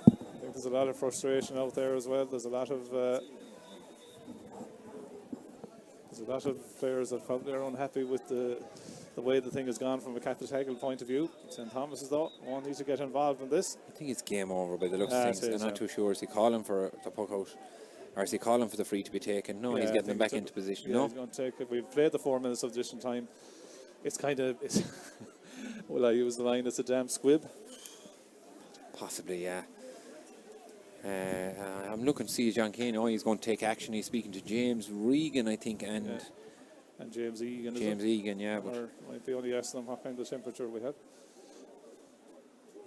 I think there's a lot of frustration out there as well. There's a lot of players that probably are unhappy with the way the thing has gone from a Cappataggle point of view. St. Thomas's though won't need to get involved in this. I think it's game over by the looks of things. I'm not too sure. Is he calling for the puck out? Or is he calling for the free to be taken? No, he's getting them back into position. He's going to take it. We've played the 4 minutes of additional time. It's kind of, will I use the line, it's a damn squib? Possibly, yeah. I'm looking to see John Kane. Oh, he's going to take action. He's speaking to James Regan, I think, and James Egan. James Egan, yeah. But or might be only asking them what kind of temperature we have.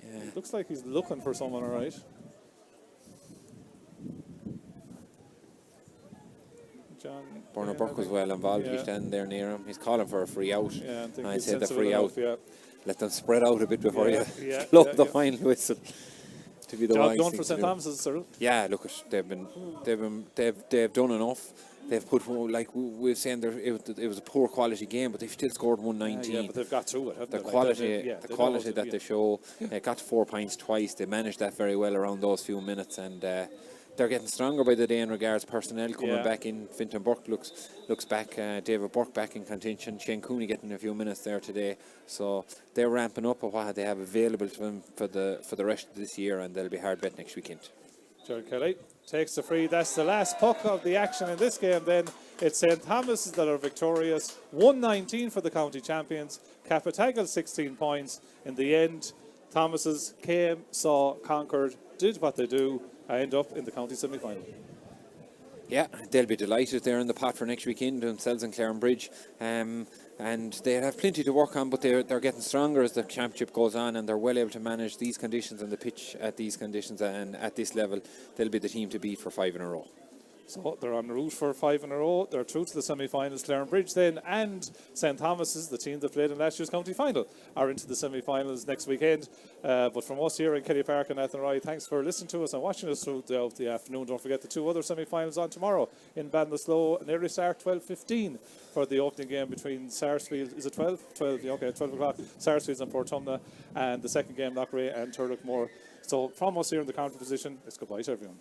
Yeah. It looks like he's looking for someone, all right. Bernard Burke was well involved. He's standing there near him. He's calling for a free out. Yeah, I said the free out. Let them spread out a bit before you blow the final whistle. To be the job done for St. Thomas's, Cyril. Yeah, look, they've done enough. They've put, like we were saying, it was a poor quality game, but they've still scored 119. Yeah, but they've got through it. The quality that they show. They got to 4 points twice. They managed that very well around those few minutes, and they're getting stronger by the day in regards personnel coming back in. Fintan Burke looks back. David Burke back in contention. Shane Cooney getting a few minutes there today. So they're ramping up of what they have available to them for the rest of this year, and they'll be hard bet next weekend. Gerald Kelly takes the free. That's the last puck of the action in this game. Then it's St. Thomas's that are victorious. 119 for the county champions. Cappataggle 16 points. In the end, Thomas's came, saw, conquered, did what they do. I end up in the county semi-final. Yeah, they'll be delighted. They're in the pot for next weekend themselves in Clarenbridge, and they have plenty to work on, but they're getting stronger as the championship goes on, and they're well able to manage these conditions and the pitch at these conditions, and at this level they'll be the team to beat for 5 in a row. So they're on route for 5 in a row. They're through to the semi-finals. Clarenbridge then and St. Thomas's, the team that played in last year's county final, are into the semi-finals next weekend. But from us here in Kelly Park and Athenry, thanks for listening to us and watching us throughout the afternoon. Don't forget the 2 other semi-finals on tomorrow in Ballinasloe. An early start, 12:15 for the opening game between Sarsfield. Is it 12? 12, yeah, okay, 12 o'clock. Sarsfields and Portumna, and the second game, Lochray and Turlockmore. So from us here in the counter position, it's goodbye to everyone.